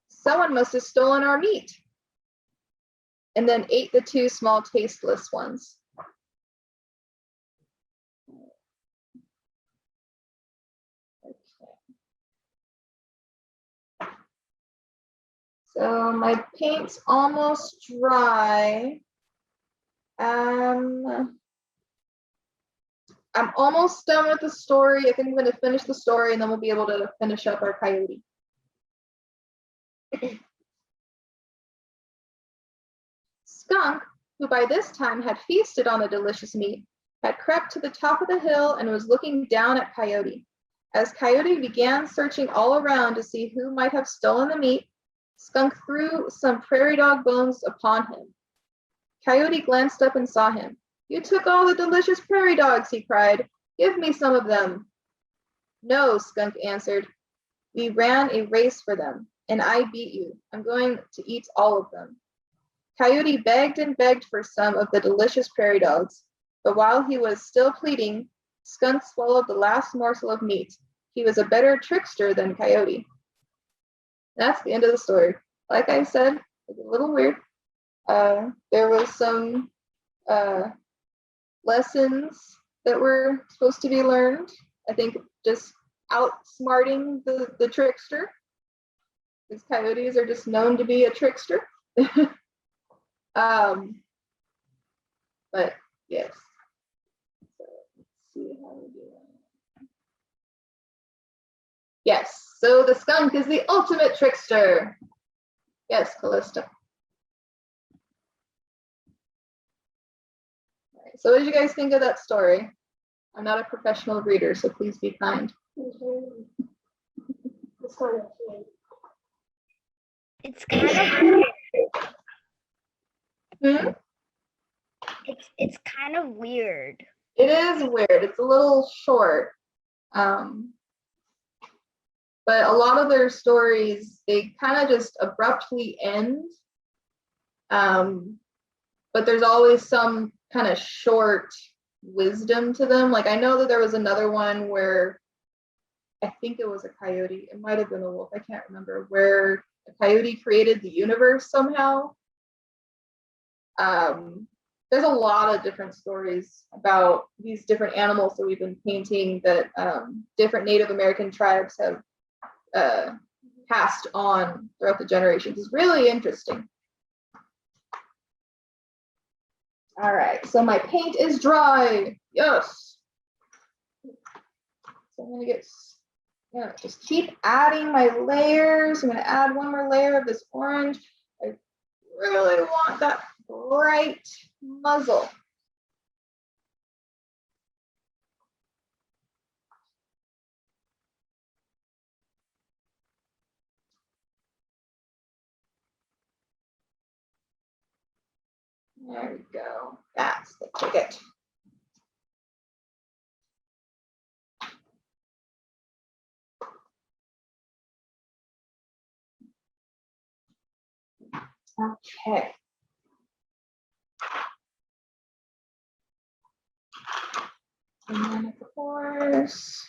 Someone must have stolen our meat, and then ate the 2 small tasteless ones. Okay. So my paint's almost dry. I'm almost done with the story. I think I'm going to finish the story and then we'll be able to finish up our coyote. Skunk, who by this time had feasted on the delicious meat, had crept to the top of the hill and was looking down at Coyote. As Coyote began searching all around to see who might have stolen the meat, Skunk threw some prairie dog bones upon him. Coyote glanced up and saw him. You took all the delicious prairie dogs, he cried. Give me some of them. No, Skunk answered. We ran a race for them, and I beat you. I'm going to eat all of them. Coyote begged and begged for some of the delicious prairie dogs, but while he was still pleading, Skunk swallowed the last morsel of meat. He was a better trickster than Coyote. That's the end of the story. Like I said, it's a little weird. There was some lessons that were supposed to be learned. I think just outsmarting the trickster, because coyotes are just known to be a trickster. But yes. So let's see how we do that. Yes, so the skunk is the ultimate trickster. Yes, Callista. So what did you guys think of that story? I'm not a professional reader, so please be kind. It's kind of it's kind of weird. It is weird. It's a little short. But a lot of their stories, they kind of just abruptly end. But there's always some kind of short wisdom to them. Like I know that there was another one where I think it was a coyote. It might have been a wolf. I can't remember, where a coyote created the universe somehow. There's a lot of different stories about these different animals that we've been painting that different Native American tribes have passed on throughout the generations. It's really interesting. All right, so my paint is dry. Yes. So I'm gonna just keep adding my layers. I'm gonna add one more layer of this orange. I really want that bright muzzle. There we go. That's the ticket. Okay. And then of course,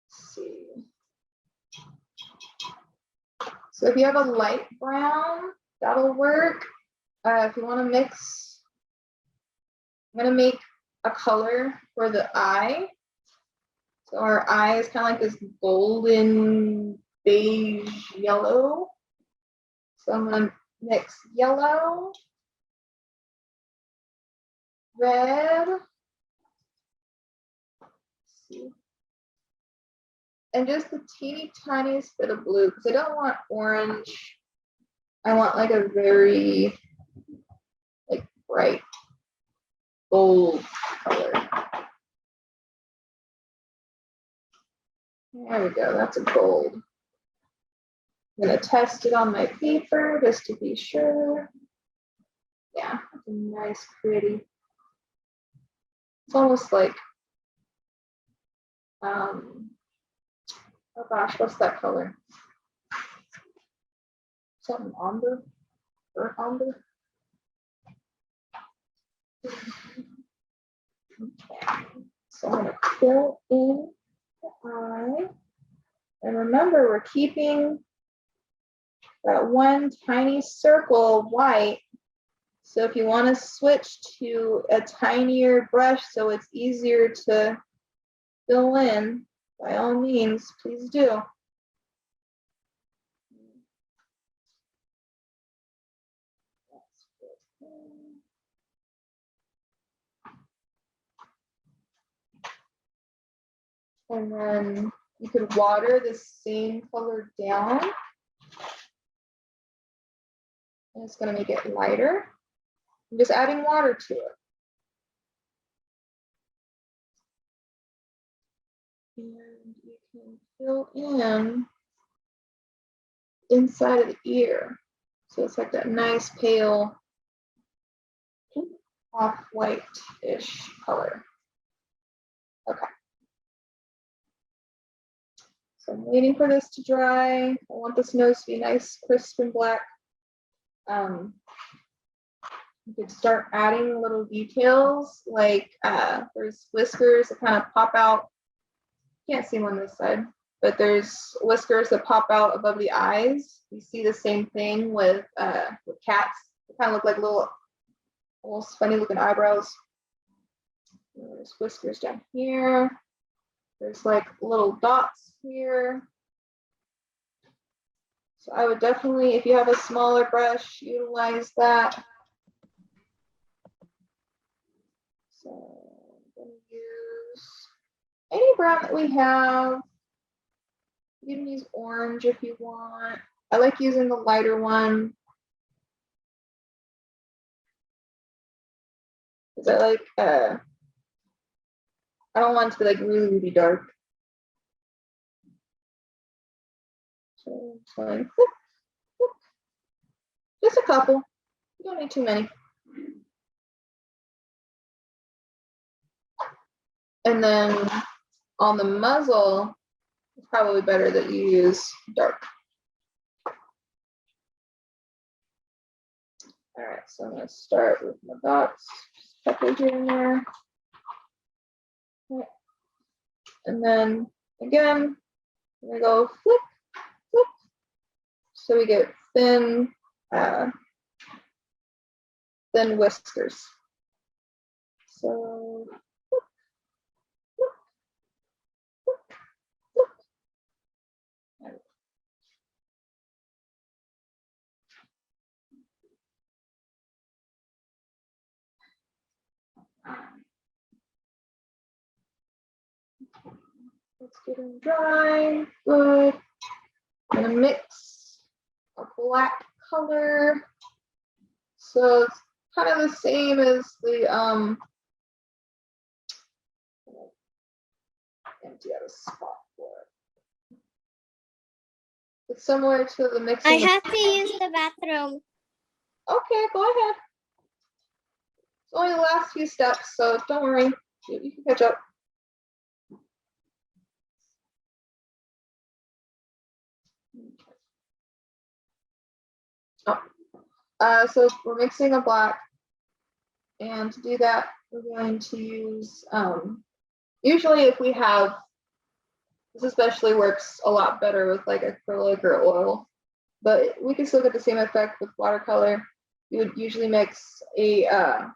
let's see. So if you have a light brown, that'll work. If you want to mix, I'm going to make a color for the eye. So our eye is kind of like this golden beige yellow. So I'm going to mix yellow, red, and just the teeny tiniest bit of blue because I don't want orange. I want like a very like bright gold color. There we go, that's a gold. I'm gonna test it on my paper just to be sure. Yeah, that's a nice, pretty. It's almost like, oh gosh, what's that color? Something ombre, or ombre. Okay, so I'm gonna fill in the eye. And remember, we're keeping that one tiny circle of white. So if you want to switch to a tinier brush so it's easier to fill in, by all means, please do. And then you could water the same color down. And it's going to make it lighter. I'm just adding water to it. And you can fill in inside of the ear. So it's like that nice pale off-white-ish color. Okay. So I'm waiting for this to dry. I want this nose to be nice, crisp, and black. You could start adding little details, like there's whiskers that kind of pop out. Can't see them on this side, but there's whiskers that pop out above the eyes. You see the same thing with cats. They kind of look like little, almost funny looking eyebrows. There's whiskers down here. There's like little dots here. So I would definitely, if you have a smaller brush, utilize that. So I'm going to use any brown that we have. You can use orange if you want. I like using the lighter one. Because I like, I don't want it to be like really, really dark. So it's like, whoop, whoop. Just a couple. You don't need too many. And then on the muzzle, it's probably better that you use dark. All right, so I'm going to start with my dots, just a couple here and there. And then again, I'm going to go flip, flip. So we get thin, thin whiskers. So flip, flip, flip, flip. Let's get them dry. Good. I'm gonna mix a black color. So it's kind of the same as the empty out a spot for it. It's similar to the mixing. I have to use the bathroom. Okay, go ahead. It's only the last few steps, so don't worry. You can catch up. So we're mixing a black, and to do that, we're going to use, usually if we have, this especially works a lot better with like acrylic or oil, but we can still get the same effect with watercolor. You would usually mix a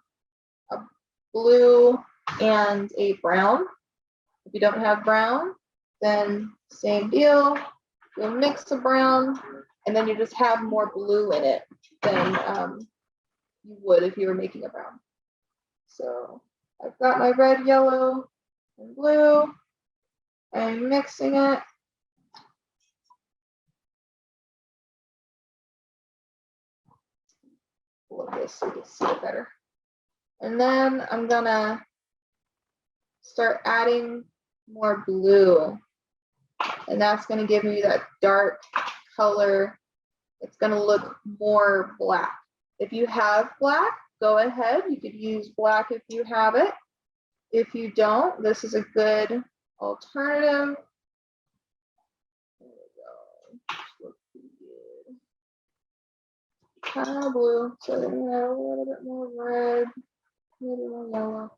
blue and a brown. If you don't have brown, then same deal. You'll mix the brown, and then you just have more blue in it than you would if you were making a brown. So I've got my red, yellow, and blue. I'm mixing it. Pull this so you can see it better. And then I'm gonna start adding more blue. And that's gonna give me that dark color. It's gonna look more black. If you have black, go ahead. You could use black if you have it. If you don't, this is a good alternative. There we go. Kind of blue, so then we have a little bit more red, maybe more yellow.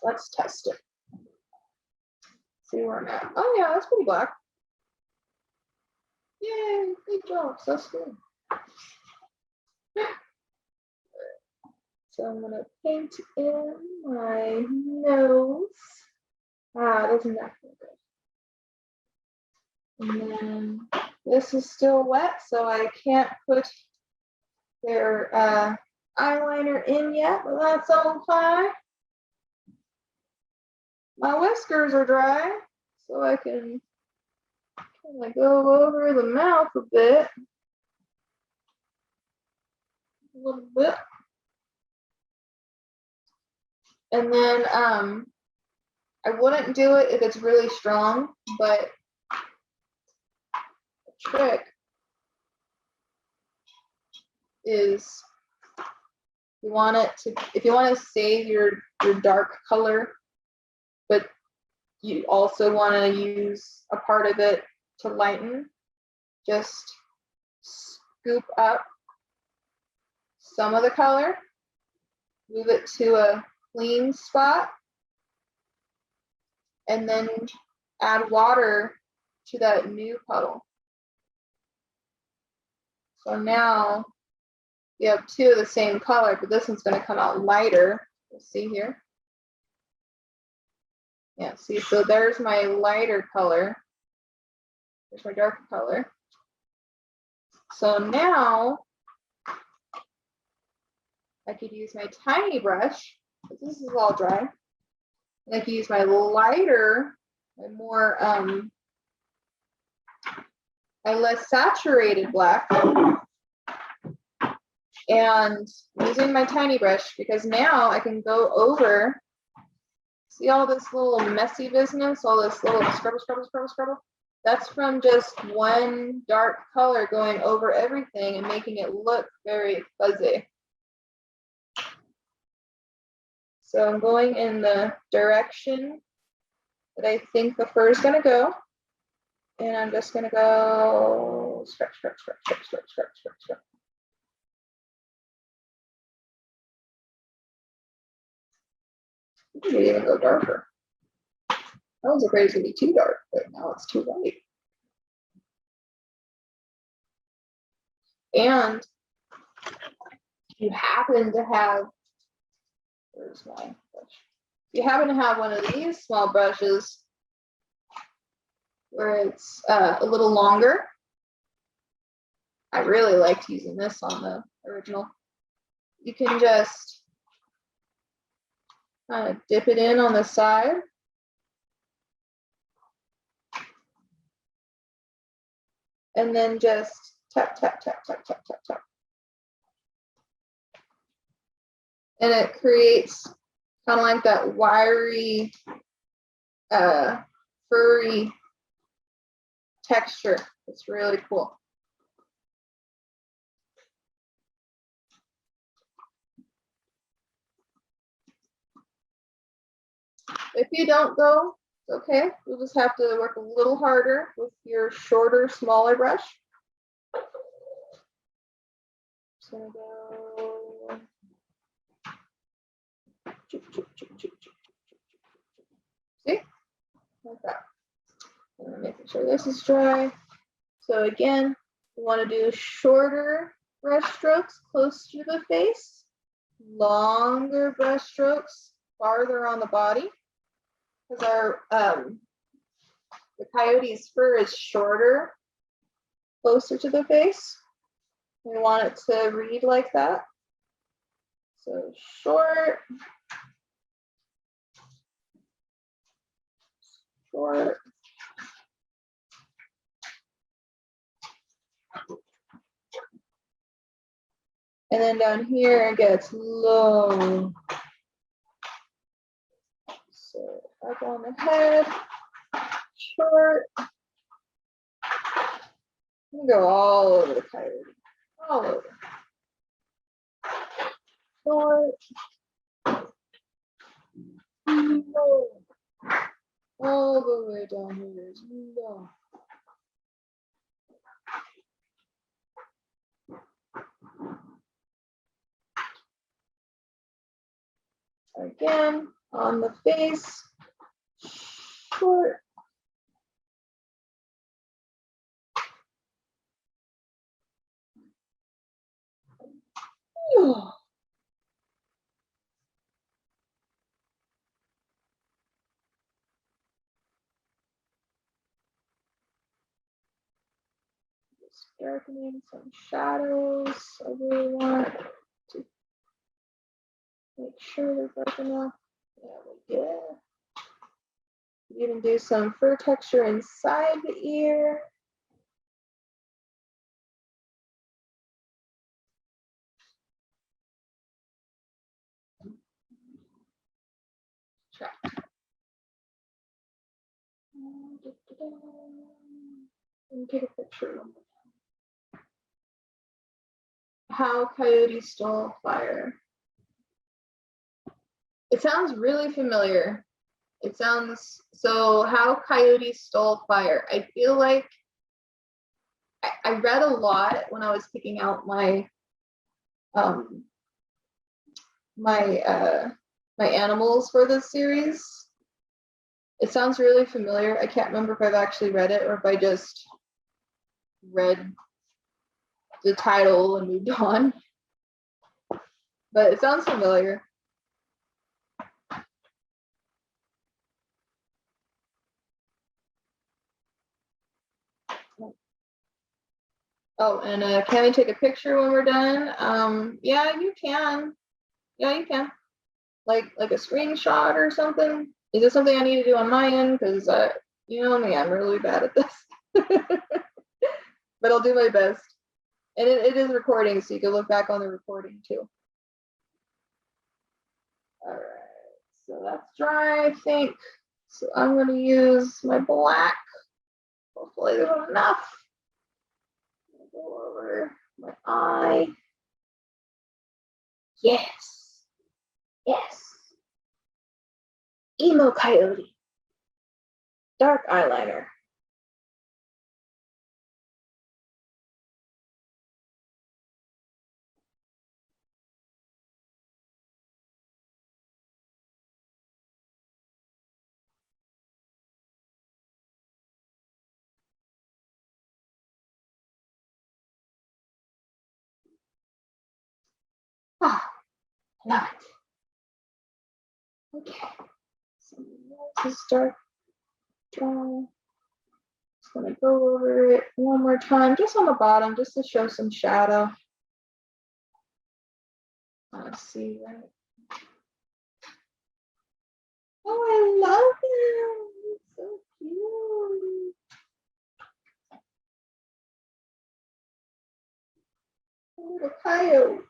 Let's test it. See where I'm at. Oh yeah, that's pretty black. Yay, good job, so good. So I'm gonna paint in my nose. Doesn't that feel good? And then this is still wet, so I can't put their eyeliner in yet, but that's okay. My whiskers are dry, so I can kind of go over the mouth a bit. A little bit. And then I wouldn't do it if it's really strong, but the trick is you want it to, if you want to save your dark color, but you also want to use a part of it to lighten, just scoop up some of the color, move it to a clean spot, and then add water to that new puddle. So now you have two of the same color, but this one's going to come out lighter. You'll see here. Yeah, see, so there's my lighter color. There's my darker color. So now I could use my tiny brush, because this is all dry. And I could use my lighter, my more, my less saturated black. And using my tiny brush, because now I can go over, see all this little messy business, all this little scrubble. That's from just one dark color going over everything and making it look very fuzzy. So I'm going in the direction that I think the fur is going to go. And I'm just going to go scratch. You could even go darker. I was afraid it was going to be too dark, but now it's too light. And if you happen to have, where's my brush? If you happen to have one of these small brushes where it's a little longer, I really liked using this on the original. You can just kind of dip it in on the side. And then just tap. And it creates kind of like that wiry, furry texture. It's really cool. If you don't go, it's okay. You'll just have to work a little harder with your shorter, smaller brush. So go. See? Like that. And making sure this is dry. So again, we want to do shorter brush strokes close to the face, longer brush strokes farther on the body, because our the coyote's fur is shorter, closer to the face. We want it to read like that. So short, short. And then down here it gets low. So up on the head, short. We go all over the coyote, all over. Short. Low. All the way down here is low. Again, on the face, short. Just darkening some shadows. I really want to make sure they're dark enough. Yeah, we did. Even do some fur texture inside the ear. Check. Let me take a picture. How Coyotes Stole Fire. It sounds really familiar. It sounds so. How Coyotes Stole Fire. I feel like I read a lot when I was picking out my my animals for this series. It sounds really familiar. I can't remember if I've actually read it or if I just read the title and moved on. But it sounds familiar. Oh, and can we take a picture when we're done? Yeah, you can. Yeah, you can. Like a screenshot or something. Is this something I need to do on my end? Because you know me, I'm really bad at this. But I'll do my best. And it is recording, so you can look back on the recording too. All right, so that's dry, I think. So I'm going to use my black. Hopefully there's enough. Go over my eye. Yes. Yes. Emo Coyote. Dark eyeliner. Ah, love it. Okay. So this is dark brown. Just gonna go over it one more time, just on the bottom, just to show some shadow. Let's see that. Oh, I love him. He's so cute. A little coyote.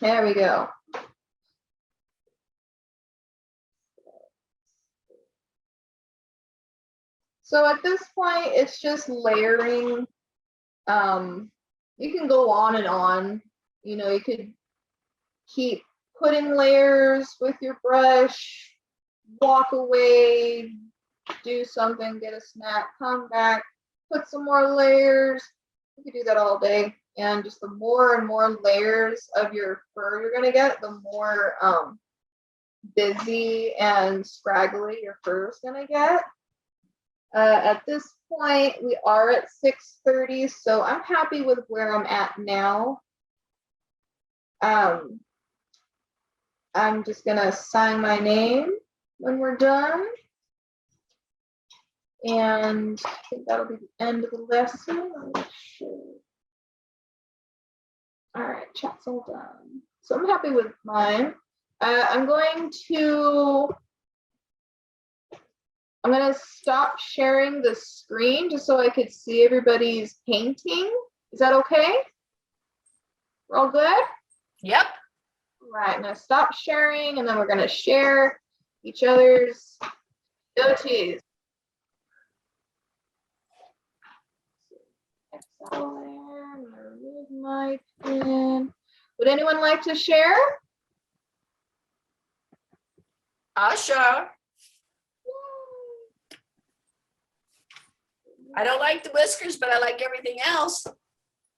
There we go. So at this point, it's just layering. You can go on and on. You know, you could keep putting layers with your brush, walk away, do something, get a snack, come back, put some more layers. You could do that all day. And just the more and more layers of your fur you're gonna get, the more busy and scraggly your fur is gonna get. At this point, we are at 6:30, so I'm happy with where I'm at now. I'm just gonna sign my name when we're done. And I think that'll be the end of the lesson. All right, chat's all done. So I'm happy with mine. I'm going to stop sharing the screen just so I could see everybody's painting. Is that okay? We're all good? Yep. Right, now stop sharing, and then we're gonna share each other's Coyotes. Excellent. Remove my pin. Would anyone like to share? Sure. I don't like the whiskers, but I like everything else.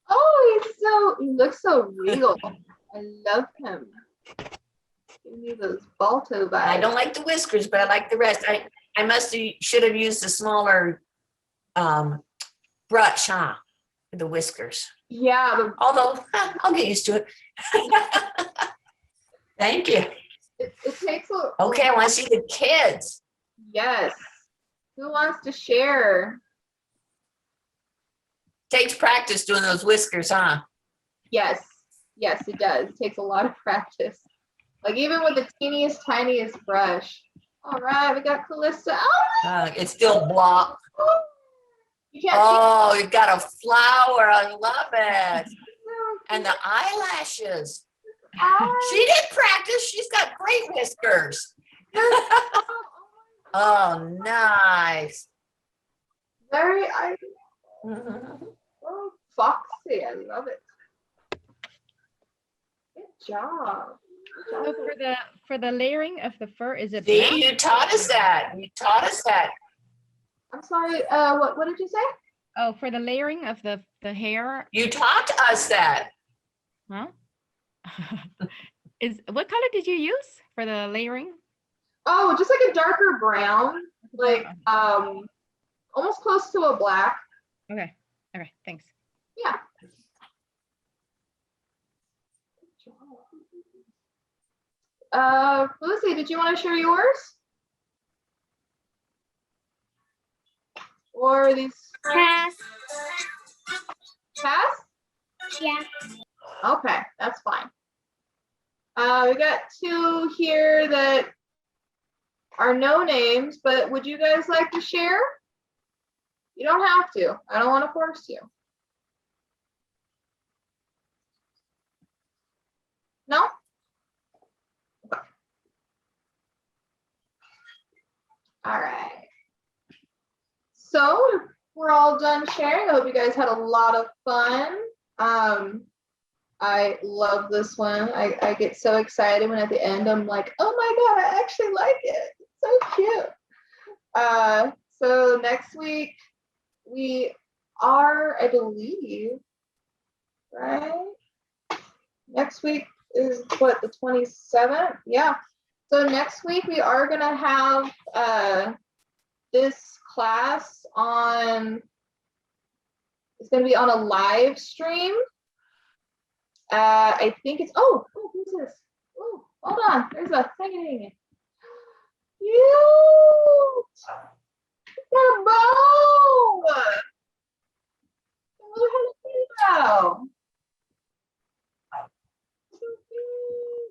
Oh, he looks so real. I love him. Give me those Balto vibes. I don't like the whiskers, but I like the rest. I should have used a smaller brush, huh? For the whiskers. Yeah, Although I'll get used to it. Thank you. it takes a. Okay, I want to see the kids. Yes. Who wants to share? Takes practice doing those whiskers, huh? Yes. Yes, it does. It takes a lot of practice. Like even with the teeniest, tiniest brush. All right, we got Calista. Oh, It's still blocked. you can't Oh, you got a flower. I love it. And the eyelashes. She did practice. She's got great whiskers. Oh, nice. Very, oh, foxy. I love it. Good job. Good job. So for the layering of the fur, is it See, black? you taught us that. You taught us that. I'm sorry. What did you say? Oh, for the layering of the hair, You taught us that. huh? What color did you use for the layering? Oh, just like a darker brown, like almost close to a black. Okay. Okay. Thanks. Yeah. Lucy, did you want to share yours? Or these Pass. pass? Yeah. Okay, that's fine. We got two here that are no names, but would you guys like to share? You don't have to. I don't want to force you. No? Okay. All right. So we're all done sharing. I hope you guys had a lot of fun. I love this one. I get so excited when at the end I'm like, oh my God, I actually like it. It's so cute. So next week we are, I believe, right? Next week is what, the 27th? Yeah. So next week we are gonna have this class on, it's gonna be on a live stream. I think it's, who's this? Oh, hold on, there's a thing. Cute! Got a bow! Wow.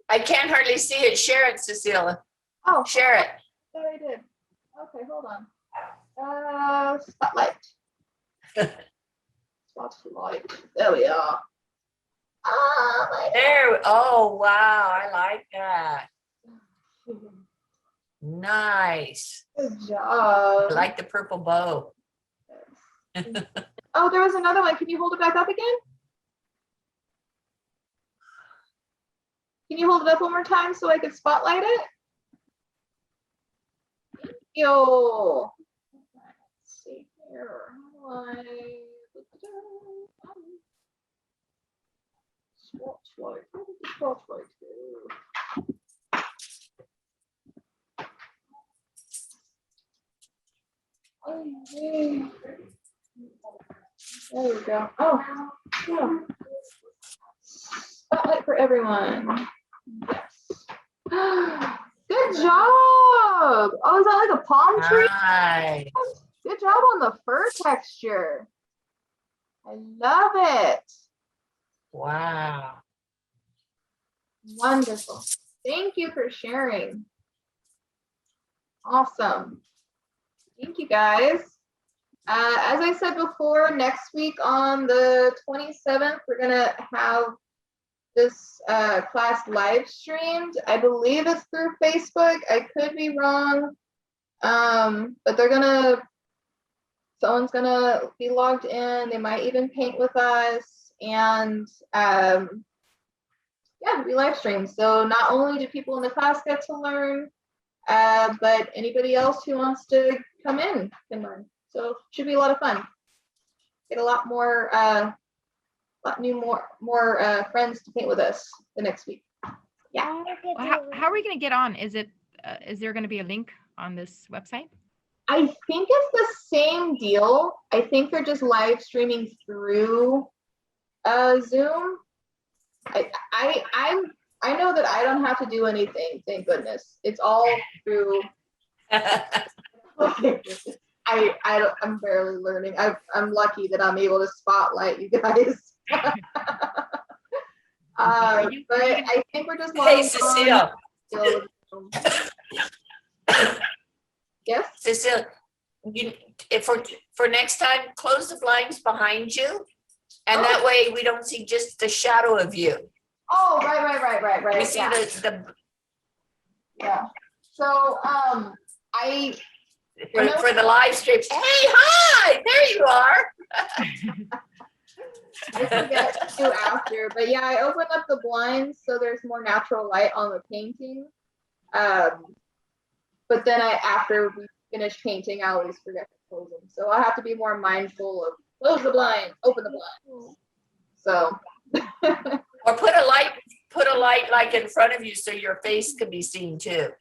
I can't hardly see it. Share it, Cecile. Oh, Share it. there I did. Okay, hold on. Spotlight. Spotlight. There we are. Ah, my There. Oh, wow. I like that. God. Nice. Good job. I like the purple bow. Oh, there was another one. Can you hold it back up again? Can you hold it up one more time so I could spotlight it? Yo. Let's see here. How do I spotlight? How did the spotlight go? Oh, yeah. There we go. Oh, yeah. Spotlight for everyone. Yes. Good job. Oh, is that like a palm tree? Nice. Good job on the fur texture. I love it. Wow. Wonderful. Thank you for sharing. Awesome. Thank you, guys. As I said before, next week on the 27th, we're going to have this class live streamed. I believe it's through Facebook. I could be wrong. But someone's going to be logged in. They might even paint with us. And yeah, it'll be live streamed. So not only do people in the class get to learn, but anybody else who wants to come in can learn. So it should be a lot of fun. Get a lot more friends to paint with us the next week. Yeah. Well, how are we going to get on? Is there going to be a link on this website? I think it's the same deal. I think they're just live streaming through Zoom. I know that I don't have to do anything, thank goodness. It's all through. I'm barely learning. I'm lucky that I'm able to spotlight you guys. But I think we're just Hey, Cecile. Yes. Cecile, if for next time, close the blinds behind you, and that way we don't see just the shadow of you. Oh, right. We see the yeah. So for the live streams. Hey, hi, there you are. I forget to after, but yeah, I opened up the blinds so there's more natural light on the painting. But then after we finish painting, I always forget to close them. So I have to be more mindful of close the blinds, open the blinds. So. Or put a light like in front of you so your face can be seen too.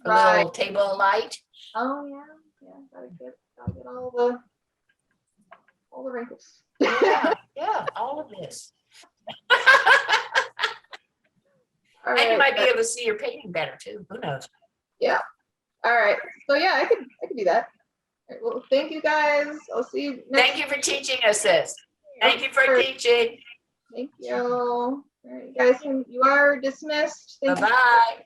A little table light. Oh yeah, gotta get all the wrinkles. Yeah, all of this. All And you might be able to see your painting better too. Who knows? Yeah. All right. So yeah, I could do that. All right, well, thank you guys. I'll see you next. Thank you for teaching us this. Thank you for teaching. Thank you. All right, guys, you are dismissed. Thank you. Bye-bye.